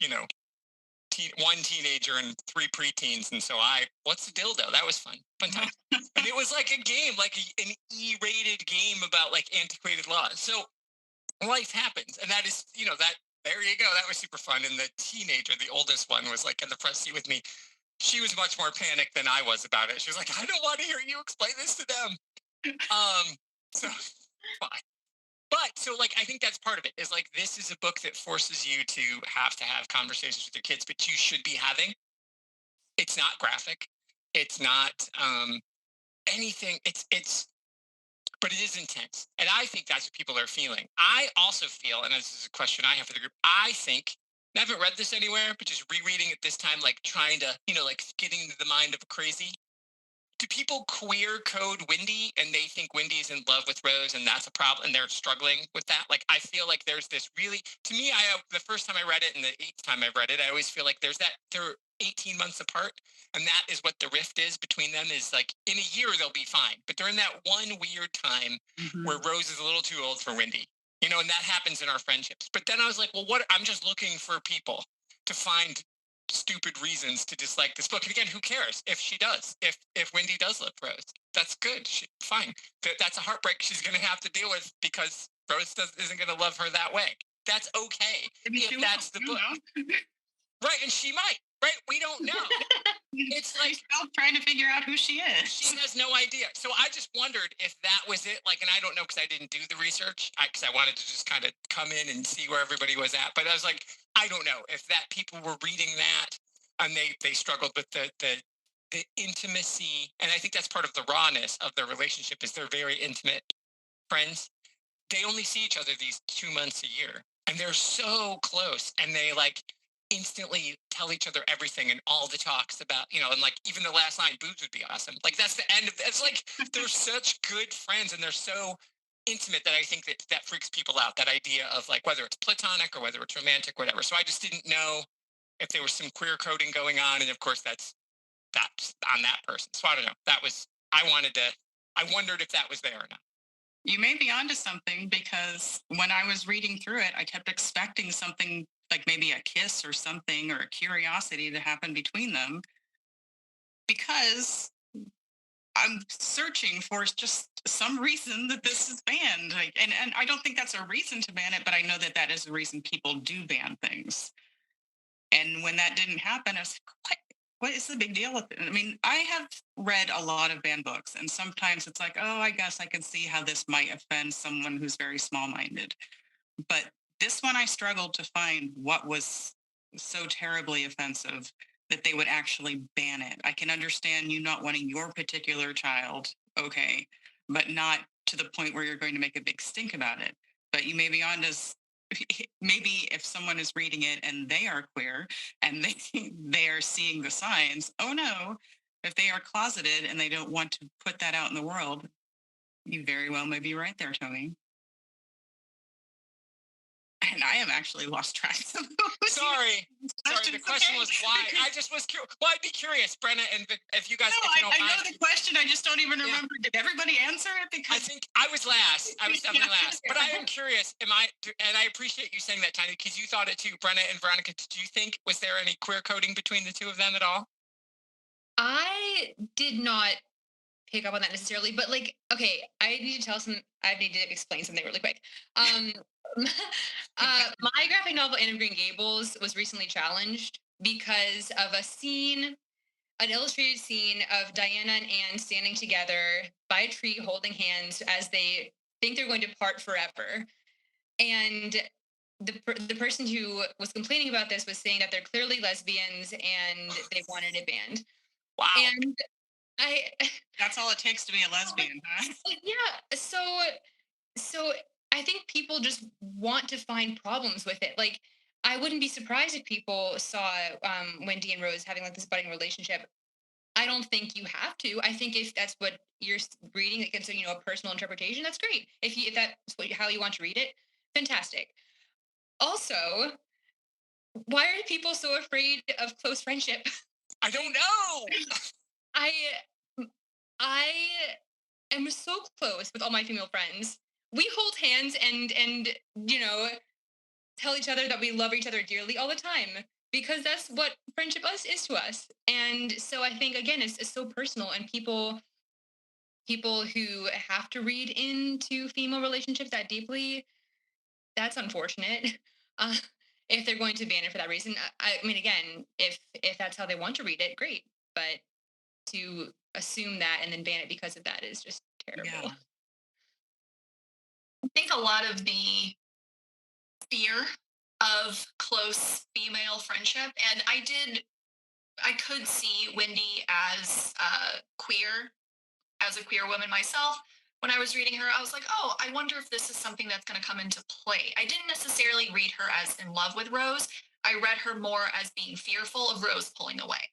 one teenager and three preteens, and so what's a dildo? That was fun time. And it was like a game, like an E-rated game about like antiquated laws. So life happens, and that is, that there you go. That was super fun. And the teenager, the oldest one, was like in the front seat with me. She was much more panicked than I was about it. She was like, I don't want to hear you explain this to them. So fine. But so like I think that's part of it, is like this is a book that forces you to have conversations with your kids, but you should be having. It's not graphic. It's not anything. It's but it is intense. And I think that's what people are feeling. I also feel, and this is a question I have for the group, I think, I haven't read this anywhere, but just rereading it this time, like trying to, like getting into the mind of a crazy. Do people queer code Wendy and they think Wendy's in love with Rose and that's a problem and they're struggling with that? Like, I feel like there's this really, to me, the first time I read it and the eighth time I read it, I always feel like they're 18 months apart. And that is what the rift is between them, is like in a year, they'll be fine. But they're in that one weird time where Rose is a little too old for Wendy, and that happens in our friendships. But then I was like, well, I'm just looking for people to find stupid reasons to dislike this book. And again, who cares if she does? If Wendy does love Rose, that's good. Fine. That's a heartbreak she's going to have to deal with, because Rose isn't going to love her that way. That's okay. Maybe if that's the book. Right, and she might. right? We don't know. It's like still trying to figure out who she is. she has no idea. So I just wondered if that was it. Like, and I don't know because I didn't do the research because I wanted to just kind of come in and see where everybody was at. But I was like, I don't know if that people were reading that and they struggled with the intimacy, and I think that's part of the rawness of their relationship is they're very intimate friends. They only see each other these 2 months a year, and they're so close, and they like instantly tell each other everything and all the talks about, and like even the last line, boobs would be awesome. Like that's the end of it's like they're such good friends and they're so intimate that I think that freaks people out. That idea of like whether it's platonic or whether it's romantic, whatever. So I just didn't know if there was some queer coding going on, and of course that's on that person. So I don't know. I wondered if that was there or not. You may be onto something because when I was reading through it, I kept expecting something like maybe a kiss or something or a curiosity to happen between them because I'm searching for just some reason that this is banned. Like, and I don't think that's a reason to ban it, but I know that that is the reason people do ban things. And when that didn't happen, I was like, what is the big deal with it? I mean, I have read a lot of banned books, and sometimes it's like, oh, I guess I can see how this might offend someone who's very small minded. But this one, I struggled to find what was so terribly offensive that they would actually ban it. I can understand you not wanting your particular child, okay, but not to the point where you're going to make a big stink about it. But you may be on to maybe if someone is reading it and they are queer and they are seeing the signs, oh no, if they are closeted and they don't want to put that out in the world, you very well may be right there, Tony. And I am actually lost track. Sorry. The question was why. I just was curious. Well, I'd be curious, Brenna, and if you guys. No, I know the question. I just don't even remember. Did everybody answer it? Because I think I was last. I was definitely last. But I am curious. And I appreciate you saying that, Tony, because you thought it too. Brenna and Veronica, did you think was there any queer coding between the two of them at all? I did not pick up on that necessarily, but like, okay, I need to explain something really quick. My graphic novel Anne of Green Gables was recently challenged because of an illustrated scene of Diana and Anne standing together by a tree holding hands as they think they're going to part forever. And the person who was complaining about this was saying that they're clearly lesbians and they wanted it banned. Wow. And I that's all it takes to be a lesbian, huh? Yeah. So I think people just want to find problems with it. Like, I wouldn't be surprised if people saw Wendy and Rose having like this budding relationship. I don't think you have to. I think if that's what you're reading, like it's a personal interpretation, that's great. If that's how you want to read it, fantastic. Also, why are people so afraid of close friendship? I don't know. I am so close with all my female friends. We hold hands and tell each other that we love each other dearly all the time because that's what friendship is to us. And so I think again it's so personal, and people who have to read into female relationships that deeply, that's unfortunate. Uh, if they're going to ban it for that reason, I mean, again, if that's how they want to read it, great. But to assume that and then ban it because of that is just terrible. Yeah. I think a lot of the fear of close female friendship, and I could see Wendy as a queer woman myself. When I was reading her, I was like, oh, I wonder if this is something that's going to come into play. I didn't necessarily read her as in love with Rose. I read her more as being fearful of Rose pulling away.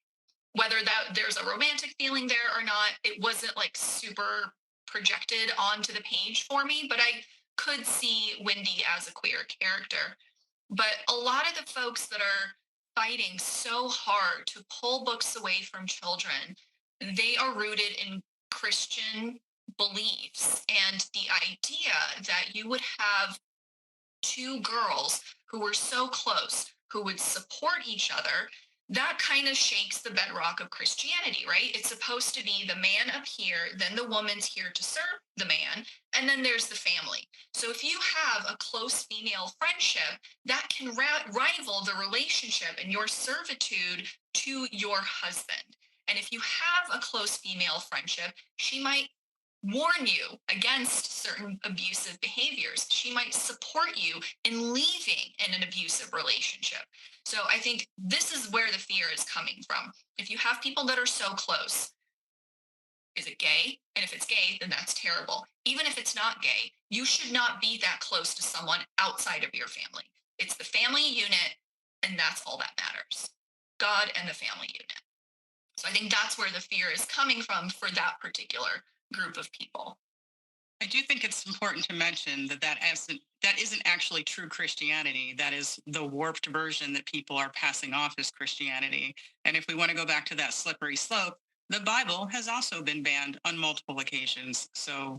Whether that there's a romantic feeling there or not, it wasn't like super projected onto the page for me, but I could see Wendy as a queer character. But a lot of the folks that are fighting so hard to pull books away from children, they are rooted in Christian beliefs, and the idea that you would have two girls who were so close, who would support each other, that kind of shakes the bedrock of Christianity, right? It's supposed to be the man up here, then the woman's here to serve the man, and then there's the family. So if you have a close female friendship, that can rival the relationship and your servitude to your husband. And if you have a close female friendship, she might warn you against certain abusive behaviors. She might support you in leaving in an abusive relationship. So I think this is where the fear is coming from. If you have people that are so close, is it gay? And if it's gay, then that's terrible. Even if it's not gay, you should not be that close to someone outside of your family. It's the family unit, and that's all that matters. God and the family unit. So I think that's where the fear is coming from for that particular group of people. I do think it's important to mention that isn't actually true Christianity. That is the warped version that people are passing off as Christianity. And if we want to go back to that slippery slope, the Bible has also been banned on multiple occasions. So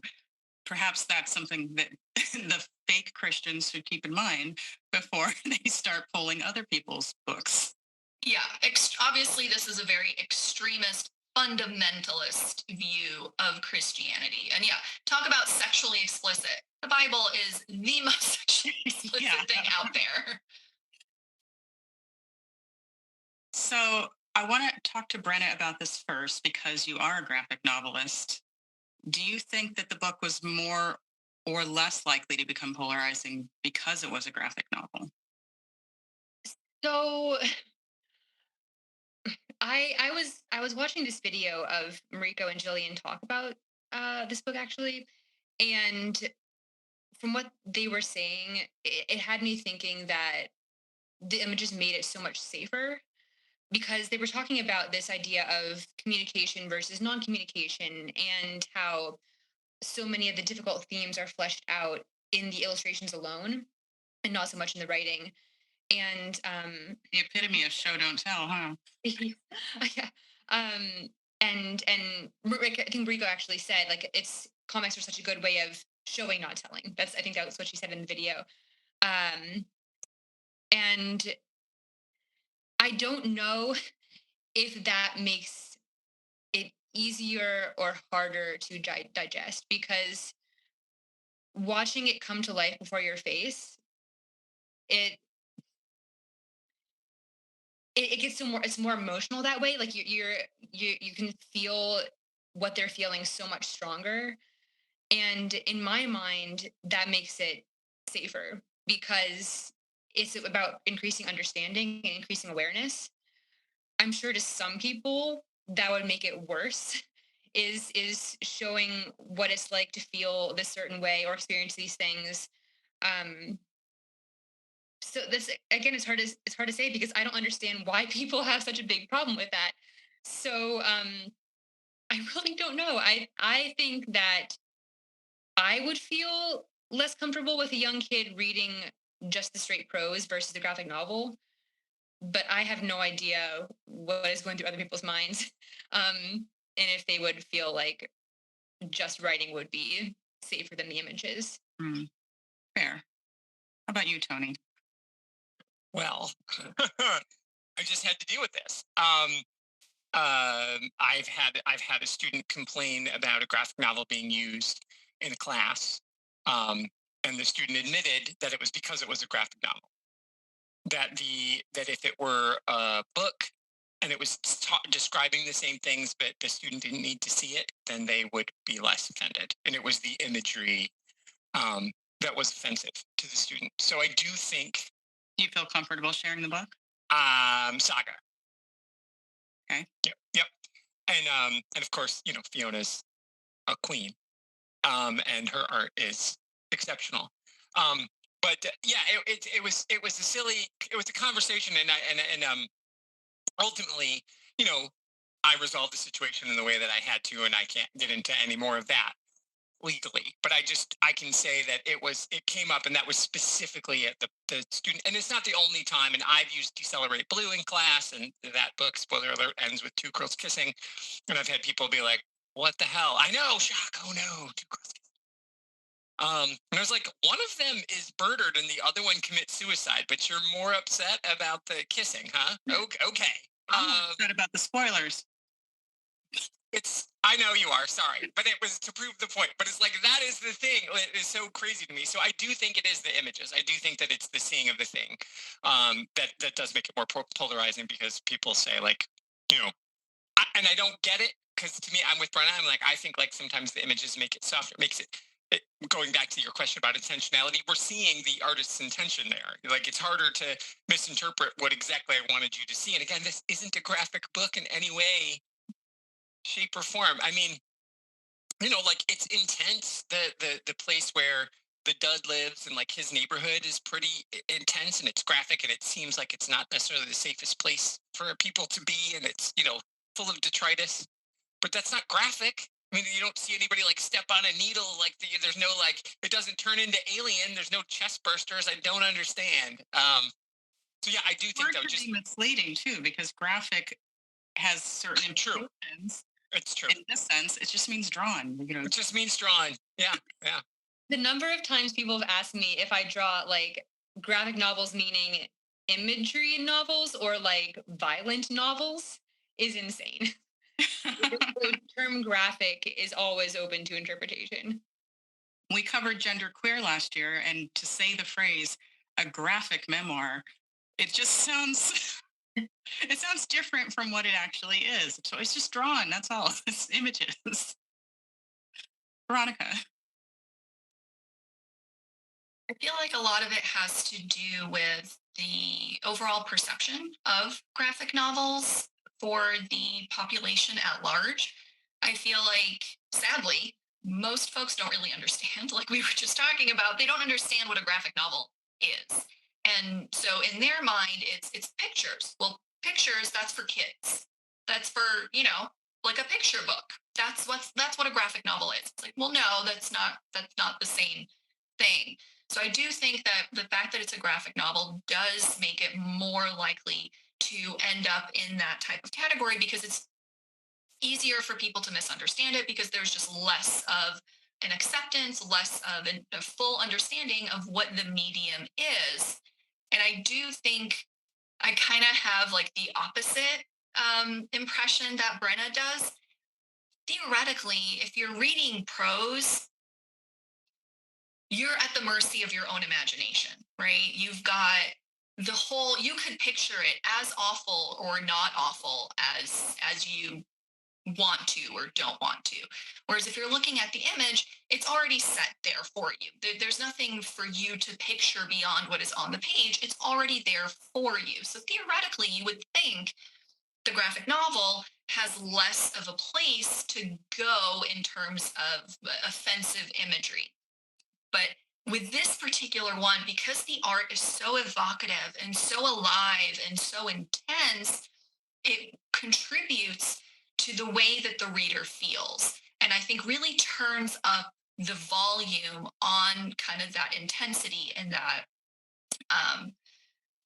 perhaps that's something that the fake Christians should keep in mind before they start pulling other people's books. Yeah, obviously, this is a very extremist, fundamentalist view of Christianity. And yeah, talk about sexually explicit. The Bible is the most sexually explicit thing out there. So I want to talk to Brenna about this first because you are a graphic novelist. Do you think that the book was more or less likely to become polarizing because it was a graphic novel? So I was watching this video of Mariko and Jillian talk about this book actually, and from what they were saying, it had me thinking that the images made it so much safer because they were talking about this idea of communication versus non-communication and how so many of the difficult themes are fleshed out in the illustrations alone and not so much in the writing. And The epitome of show don't tell, huh? yeah. Um, and I think Rico actually said like it's comics are such a good way of showing, not telling. I think that was what she said in the video. Um, and I don't know if that makes it easier or harder to digest because watching it come to life before your face, it it gets so more it's more emotional that way. Like you can feel what they're feeling so much stronger. And in my mind, that makes it safer because it's about increasing understanding and increasing awareness. I'm sure to some people that would make it worse is showing what it's like to feel this certain way or experience these things. Um, so this again, it's hard to say because I don't understand why people have such a big problem with that. So I really don't know. I think that I would feel less comfortable with a young kid reading just the straight prose versus the graphic novel, but I have no idea what is going through other people's minds, and if they would feel like just writing would be safer than the images. Hmm, fair. How about you, Tony? Well, I just had to deal with this. I've had a student complain about a graphic novel being used in a class, and the student admitted that it was because it was a graphic novel. That if it were a book and it was describing the same things, but the student didn't need to see it, then they would be less offended. And it was the imagery that was offensive to the student. So I do think. Do you feel comfortable sharing the book? Saga. Okay. Yep. And of course, Fiona's a queen, and her art is exceptional. But yeah, it was a conversation, and ultimately, I resolved the situation in the way that I had to, and I can't get into any more of that legally. But I can say that it came up, and that was specifically at the student, and it's not the only time. And I've used Decelerate Blue in class, and that book, spoiler alert, ends with two girls kissing, and I've had people be like, "What the hell?" I know, shock. Oh no, two girls kissing. And I was like, one of them is murdered and the other one commits suicide, but you're more upset about the kissing, huh? Okay. I'm upset about the spoilers. I know you are, sorry, but it was to prove the point. But it's like, that is the thing. It is so crazy to me. So I do think it is the images. I do think that it's the seeing of the thing that does make it more polarizing, because people say, like, and I don't get it, because to me, I'm with Brenna. I'm like, I think like sometimes the images make it softer. It makes it, going back to your question about intentionality, we're seeing the artist's intention there. Like, it's harder to misinterpret what exactly I wanted you to see. And again, this isn't a graphic book in any way, shape, or form. I mean, like, it's intense. The place where the dud lives and like his neighborhood is pretty intense, and it's graphic, and it seems like it's not necessarily the safest place for people to be, and it's full of detritus. But that's not graphic. I mean, you don't see anybody like step on a needle. Like, there's no, like, it doesn't turn into Alien. There's no chest bursters. I don't understand. So yeah, I do think that would just be misleading too, because graphic has certain implications. It's true. In this sense, it just means drawn. It just means drawn. Yeah, yeah. The number of times people have asked me if I draw like graphic novels, meaning imagery in novels, or like violent novels, is insane. The term graphic is always open to interpretation. We covered genderqueer last year, and to say the phrase "a graphic memoir," it just sounds it sounds different from what it actually is. So it's just drawn. That's all. It's images. Veronica. I feel like a lot of it has to do with the overall perception of graphic novels for the population at large. I feel like, sadly, most folks don't really understand, like we were just talking about, they don't understand what a graphic novel is. And so in their mind, it's pictures. Well, pictures, that's for kids. That's for, like a picture book. That's what a graphic novel is. It's like, well, no, that's not the same thing. So I do think that the fact that it's a graphic novel does make it more likely to end up in that type of category, because it's easier for people to misunderstand it, because there's just less of an acceptance, less of a full understanding of what the medium is. And I do think I kind of have like the opposite impression that Brenna does. Theoretically, if you're reading prose, you're at the mercy of your own imagination, right? You've got you could picture it as awful or not awful as you want to or don't want to. Whereas if you're looking at the image, it's already set there for you. There's nothing for you to picture beyond what is on the page. It's already there for you. So theoretically, you would think the graphic novel has less of a place to go in terms of offensive imagery. But with this particular one, because the art is so evocative and so alive and so intense, it contributes to the way that the reader feels. And I think really turns up the volume on kind of that intensity and that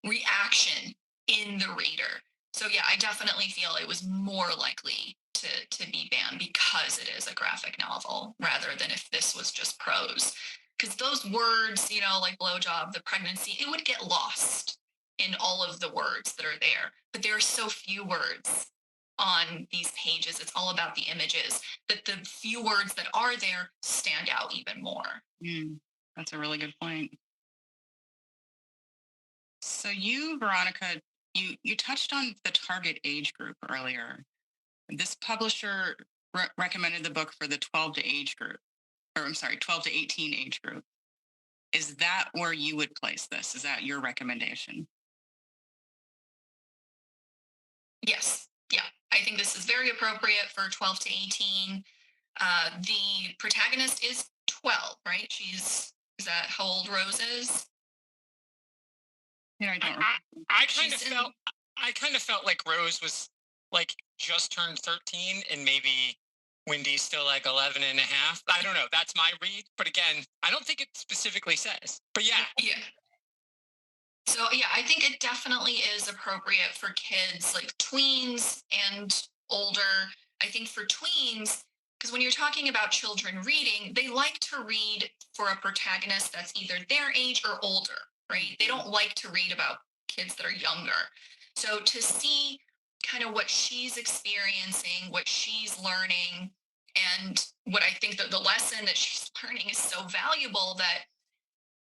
reaction in the reader. So yeah, I definitely feel it was more likely to be banned because it is a graphic novel rather than if this was just prose. Because those words, like blowjob, the pregnancy, it would get lost in all of the words that are there. But there are so few words on these pages. It's all about the images, that the few words that are there stand out even more. That's a really good point. So you, Veronica, you touched on the target age group earlier. This publisher recommended the book for the 12 to 18 age group. Is that where you would place this? Is that your recommendation? Yes. Yeah. I think this is very appropriate for 12 to 18. The protagonist is 12, right? Is that how old Rose is? Yeah, I don't. I kind of felt like Rose was like just turned 13, and maybe Wendy's still like 11 and a half. I don't know. That's my read. But again, I don't think it specifically says. But yeah. Yeah. So yeah, I think it definitely is appropriate for kids like tweens and older. I think for tweens, because when you're talking about children reading, they like to read for a protagonist that's either their age or older, right? They don't like to read about kids that are younger. So to see kind of what she's experiencing, what she's learning, and what I think that the lesson that she's learning is so valuable that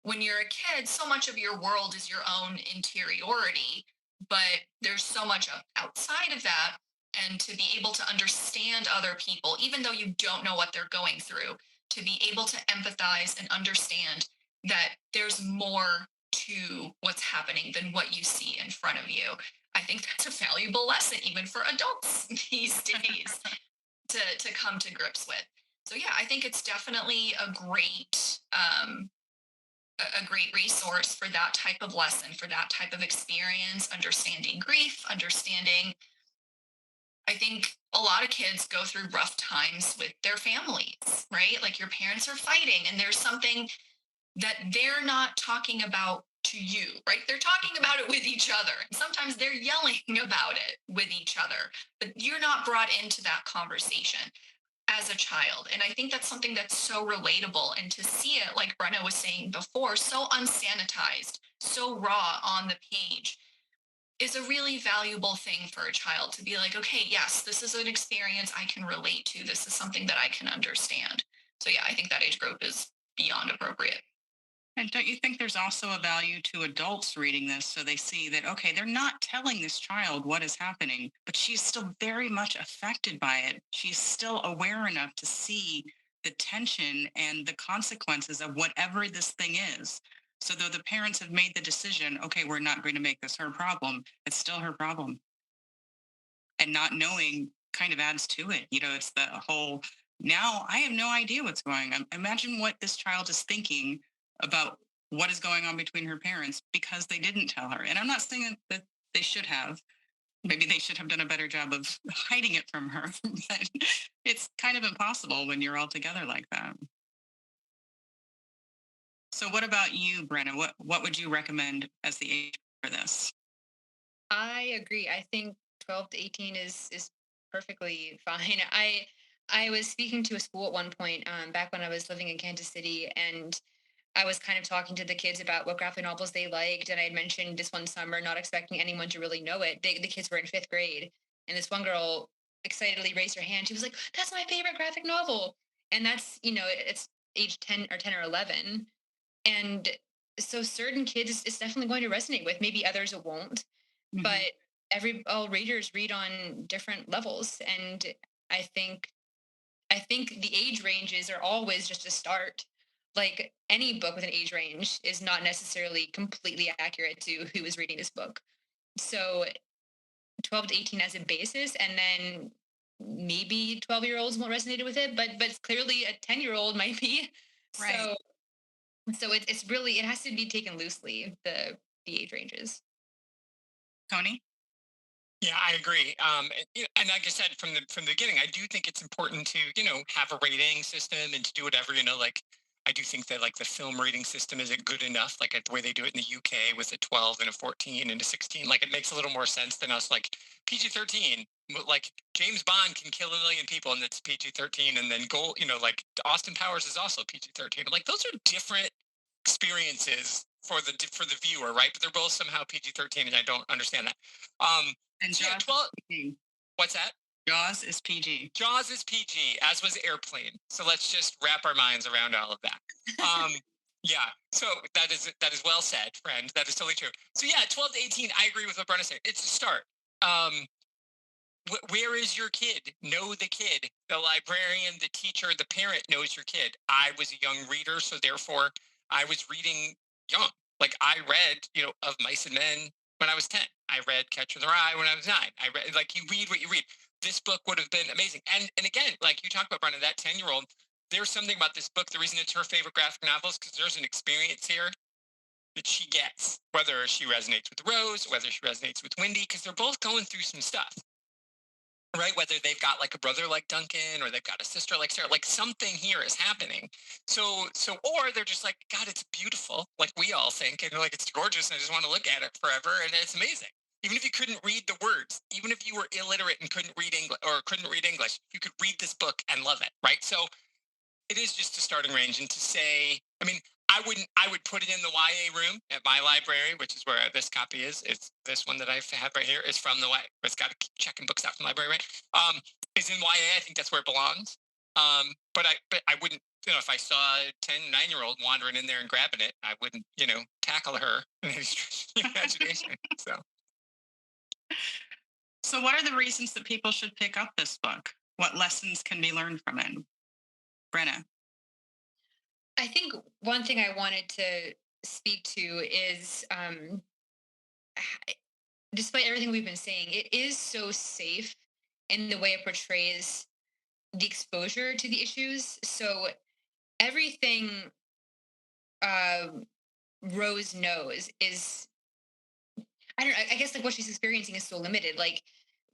when you're a kid, so much of your world is your own interiority, but there's so much outside of that. And to be able to understand other people, even though you don't know what they're going through, to be able to empathize and understand that there's more to what's happening than what you see in front of you. I think that's a valuable lesson, even for adults these days, to come to grips with. So yeah, I think it's definitely a great resource for that type of lesson, for that type of experience, understanding grief, understanding. I think a lot of kids go through rough times with their families, right? Like your parents are fighting, and there's something that they're not talking about to you, right? They're talking about it with each other. And sometimes they're yelling about it with each other, but you're not brought into that conversation as a child. And I think that's something that's so relatable. And to see it, like Brenna was saying before, so unsanitized, so raw on the page is a really valuable thing for a child to be like, okay, yes, this is an experience I can relate to. This is something that I can understand. So yeah, I think that age group is beyond appropriate. And don't you think there's also a value to adults reading this so they see that, okay, they're not telling this child what is happening, but she's still very much affected by it. She's still aware enough to see the tension and the consequences of whatever this thing is. So though the parents have made the decision, okay, we're not going to make this her problem, it's still her problem. And not knowing kind of adds to it. It's the whole, now I have no idea what's going on. Imagine what this child is thinking about what is going on between her parents because they didn't tell her. And I'm not saying that they should have. Maybe they should have done a better job of hiding it from her. But it's kind of impossible when you're all together like that. So what about you, Brenna? What would you recommend as the age for this? I agree. I think 12 to 18 is perfectly fine. I was speaking to a school at one point, back when I was living in Kansas City, and I was kind of talking to the kids about what graphic novels they liked, and I had mentioned this one summer, not expecting anyone to really know it. The kids were in fifth grade, and this one girl excitedly raised her hand. She was like, "That's my favorite graphic novel," and that's, it's age 10 or 11, and so certain kids it's definitely going to resonate with. Maybe others it won't, Mhm. but all readers read on different levels, and I think I think the age ranges are always just a start. Like any book with an age range is not necessarily completely accurate to who is reading this book. So 12 to 18 as a basis, and then maybe 12-year-olds won't resonate with it, but clearly a 10-year-old might be. Right. So it's really, it has to be taken loosely, the age ranges. Tony? Yeah, I agree. And like I said from the beginning, I do think it's important to have a rating system and to do whatever. Like I do think that like the film rating system isn't good enough. Like the way they do it in the UK with a 12 and a 14 and a 16. Like it makes a little more sense than us like PG-13. Like James Bond can kill 1 million people and it's PG-13, and then Gold. Like Austin Powers is also PG-13. Like those are different experiences for the viewer, right? But they're both somehow PG-13, and I don't understand that. And So yeah, Jaws 12. is PG. What's that? Jaws is PG. Jaws is PG, as was Airplane. So let's just wrap our minds around all of that. Um, yeah. So that is well said, friend. That is totally true. So yeah, 12 to 18. I agree with what Brenna said. It's a start. Um, where is your kid? Know the kid. The librarian, the teacher, the parent knows your kid. I was a young reader, so therefore I was reading young. Like I read, Of Mice and Men when I was 10. I read Catcher in the Rye when I was 9. I read, like, you read what you read. This book would have been amazing. And again, like you talk about, Brenna, that 10-year-old, there's something about this book. The reason it's her favorite graphic novel is because there's an experience here that she gets, whether she resonates with Rose, whether she resonates with Wendy, because they're both going through some stuff, right? Whether they've got like a brother like Duncan or they've got a sister like Sarah, like something here is happening. Or they're just like, God, it's beautiful. Like we all think, and they're like, it's gorgeous. And I just want to look at it forever. And it's amazing. Even if you couldn't read the words, even if you were illiterate and couldn't read English or couldn't read English, you could read this book and love it. Right. So it is just a starting range. And to say, I mean, I would put it in the YA room at my library, which is where this copy is. It's this one that I have right here is from the YA. It's got to keep checking books out from the library, right? Is in YA. I think that's where it belongs. But I wouldn't, if I saw a 9-year-old wandering in there and grabbing it, I wouldn't, tackle her in any stretch of the imagination. So what are the reasons that people should pick up this book? What lessons can be learned from it? Brenna. I think one thing I wanted to speak to is, despite everything we've been saying, it is so safe in the way it portrays the exposure to the issues. So everything uh, Rose knows is, I don't know, I guess like what she's experiencing is so limited. Like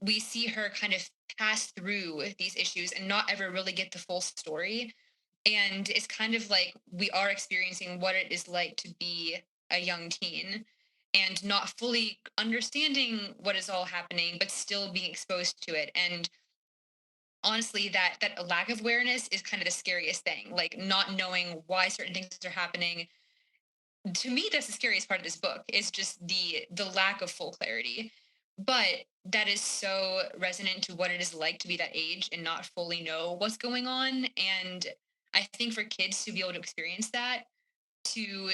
we see her kind of pass through these issues and not ever really get the full story. And it's kind of like we are experiencing what it is like to be a young teen and not fully understanding what is all happening, but still being exposed to it. And honestly, that lack of awareness is kind of the scariest thing, like not knowing why certain things are happening. To me, that's the scariest part of this book is just the lack of full clarity. But that is so resonant to what it is like to be that age and not fully know what's going on. And I think for kids to be able to experience that, to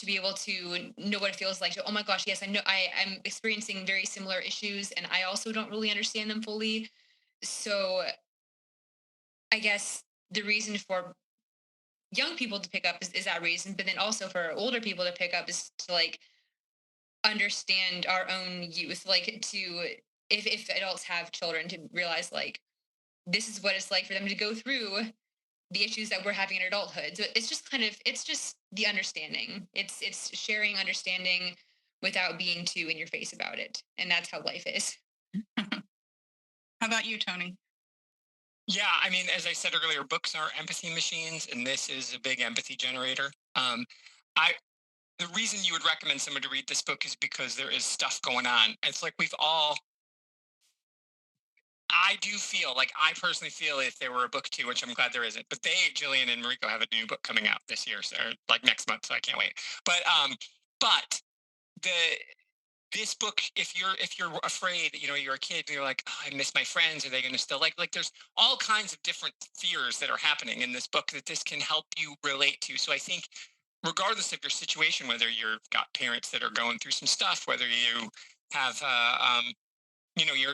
be able to know what it feels like to, oh my gosh, yes, I know I'm experiencing very similar issues and I also don't really understand them fully. So I guess the reason for young people to pick up is that reason, but then also for older people to pick up is to like understand our own youth, like to if adults have children to realize like this is what it's like for them to go through the issues that we're having in adulthood. So it's just kind of it's just the understanding. It's sharing understanding without being too in your face about it. And that's how life is. How about you, Tony? Yeah, I mean, as I said earlier, books are empathy machines, and this is a big empathy generator. I The reason you would recommend someone to read this book is because there is stuff going on. It's like I do feel like I personally feel if there were a book two, which I'm glad there isn't, but Jillian and Mariko have a new book coming out this year, or like next month, so I can't wait. But the this book, if you're afraid, you're a kid and you're like, oh, I miss my friends, are they going to still like there's all kinds of different fears that are happening in this book that this can help you relate to. So I think regardless of your situation, whether you've got parents that are going through some stuff, whether you have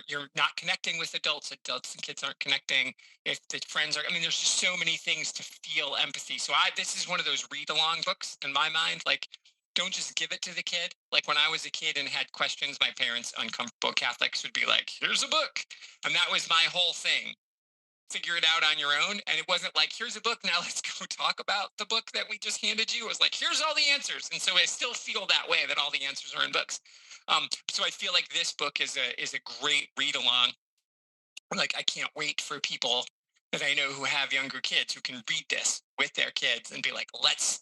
you're not connecting with adults and kids aren't connecting, if the friends are, I mean, there's just so many things to feel empathy. So this is one of those read along books in my mind. Like, don't just give it to the kid. Like when I was a kid and had questions, my parents, uncomfortable Catholics, would be like, here's a book. And that was my whole thing. Figure it out on your own. And it wasn't like, here's a book, now let's go talk about the book that we just handed you. It was like, here's all the answers. And so I still feel that way, that all the answers are in books. So I feel like this book is a great read along. Like I can't wait for people that I know who have younger kids who can read this with their kids and be like, let's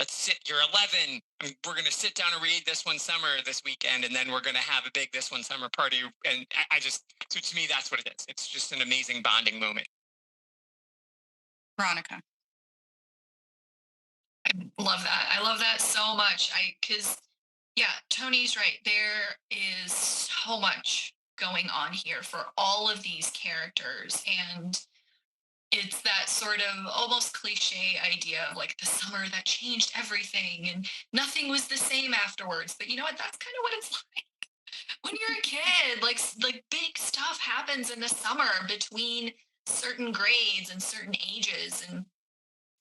sit. You're 11. We're going to sit down and read this one summer this weekend, and then we're going to have a big this one summer party. And so to me, that's what it is. It's just an amazing bonding moment. Veronica. I love that. I love that so much. Because yeah, Tony's right. There is so much going on here for all of these characters. And it's that sort of almost cliche idea of like the summer that changed everything and nothing was the same afterwards. But you know what? That's kind of what it's like when you're a kid. Like big stuff happens in the summer between certain grades and certain ages. And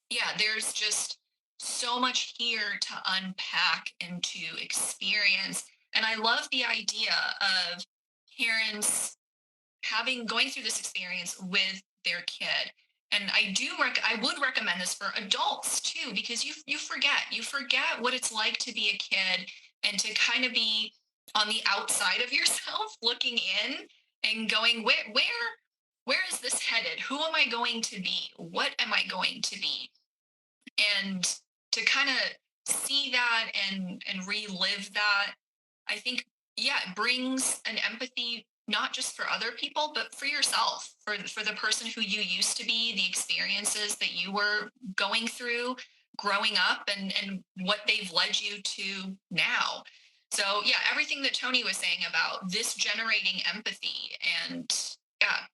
yeah, there's just so much here to unpack and to experience. And I love the idea of parents going through this experience with their kid. And I would recommend this for adults too, because you forget what it's like to be a kid and to kind of be on the outside of yourself looking in and going, where is this headed? Who am I going to be? What am I going to be? And to kind of see that and relive that, I think, yeah, it brings an empathy not just for other people, but for yourself, for the person who you used to be, the experiences that you were going through. growing up and what they've led you to now. So yeah, everything that Tony was saying about this generating empathy and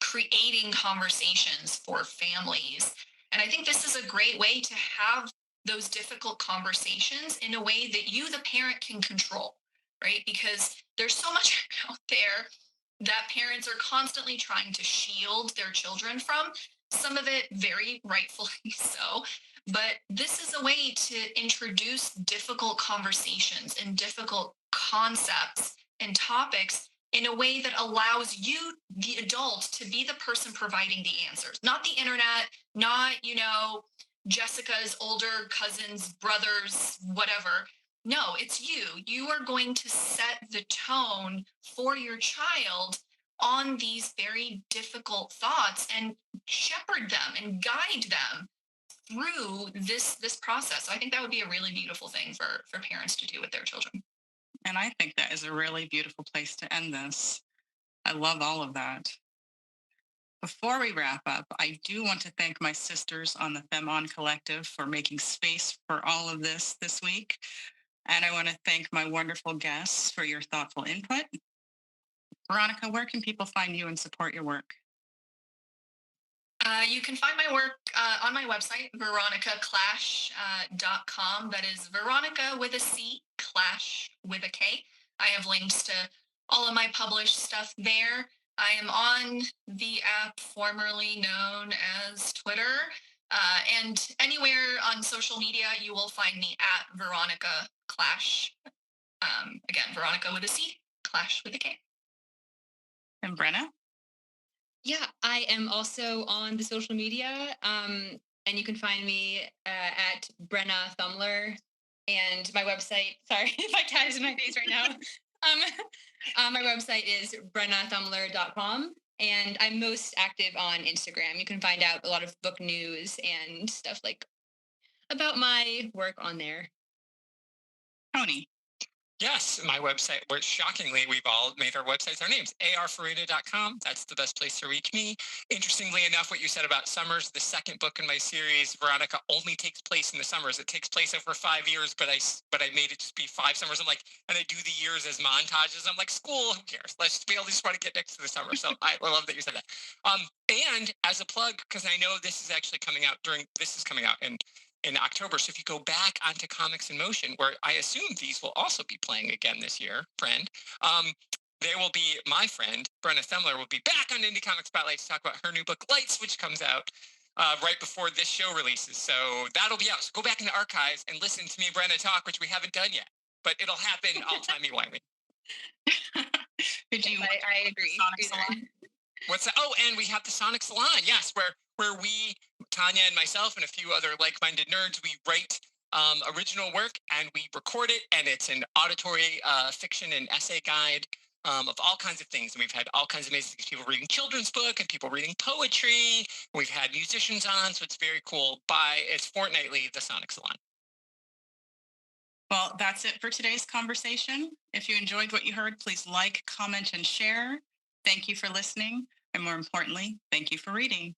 creating conversations for families. And I think this is a great way to have those difficult conversations in a way that you, the parent, can control, right? Because there's so much out there that parents are constantly trying to shield their children from, some of it very rightfully so. But this is a way to introduce difficult conversations and difficult concepts and topics in a way that allows you, the adult, to be the person providing the answers, not the internet, not, Jessica's older cousins, brothers, whatever. No, it's you. You are going to set the tone for your child on these very difficult thoughts and shepherd them and guide them through this process. So I think that would be a really beautiful thing for parents to do with their children. And I think that is a really beautiful place to end this. I love all of that. Before we wrap up, I do want to thank my sisters on the Femme On Collective for making space for all of this week. And I want to thank my wonderful guests for your thoughtful input. Veronica, where can people find you and support your work? You can find my work on my website, veronicaclash.com. That is Veronica with a C, Clash with a K. I have links to all of my published stuff there. I am on the app formerly known as Twitter. And anywhere on social media, you will find me at Veronica Klash. Again, Veronica with a C, Clash with a K. And Brenna? Yeah, I am also on the social media, and you can find me at Brenna Thummler, and my website. Sorry, my cat is in my face right now. My website is brennathummler.com, and I'm most active on Instagram. You can find out a lot of book news and stuff like about my work on there. Tony? Yes, my website, where shockingly, we've all made our websites our names, arfarina.com. That's the best place to reach me. Interestingly enough, what you said about summers, the second book in my series, Veronica, only takes place in the summers. It takes place over 5 years, but I made it just be 5 summers. And I do the years as montages. I'm like, school, who cares? We all just want to get next to the summer. So I love that you said that. And as a plug, because I know this is actually coming out in October. So if you go back onto Comics in Motion, where I assume these will also be playing again this year, friend, there will be my friend, Brenna Thummler, will be back on Indie Comics Spotlight to talk about her new book, Lights, which comes out right before this show releases. So that'll be out. So go back in the archives and listen to me and Brenna talk, which we haven't done yet. But it'll happen all timey-wimey. Yes, I agree. Sonic Salon? What's that? Oh, and we have the Sonic Salon, yes, where we, Tonya and myself and a few other like-minded nerds, we write original work and we record it, and it's an auditory fiction and essay guide of all kinds of things. And we've had all kinds of amazing people reading children's book and people reading poetry. We've had musicians on, so it's very cool. It's fortnightly, the Sonic Salon. Well, that's it for today's conversation. If you enjoyed what you heard, please like, comment, and share. Thank you for listening. And more importantly, thank you for reading.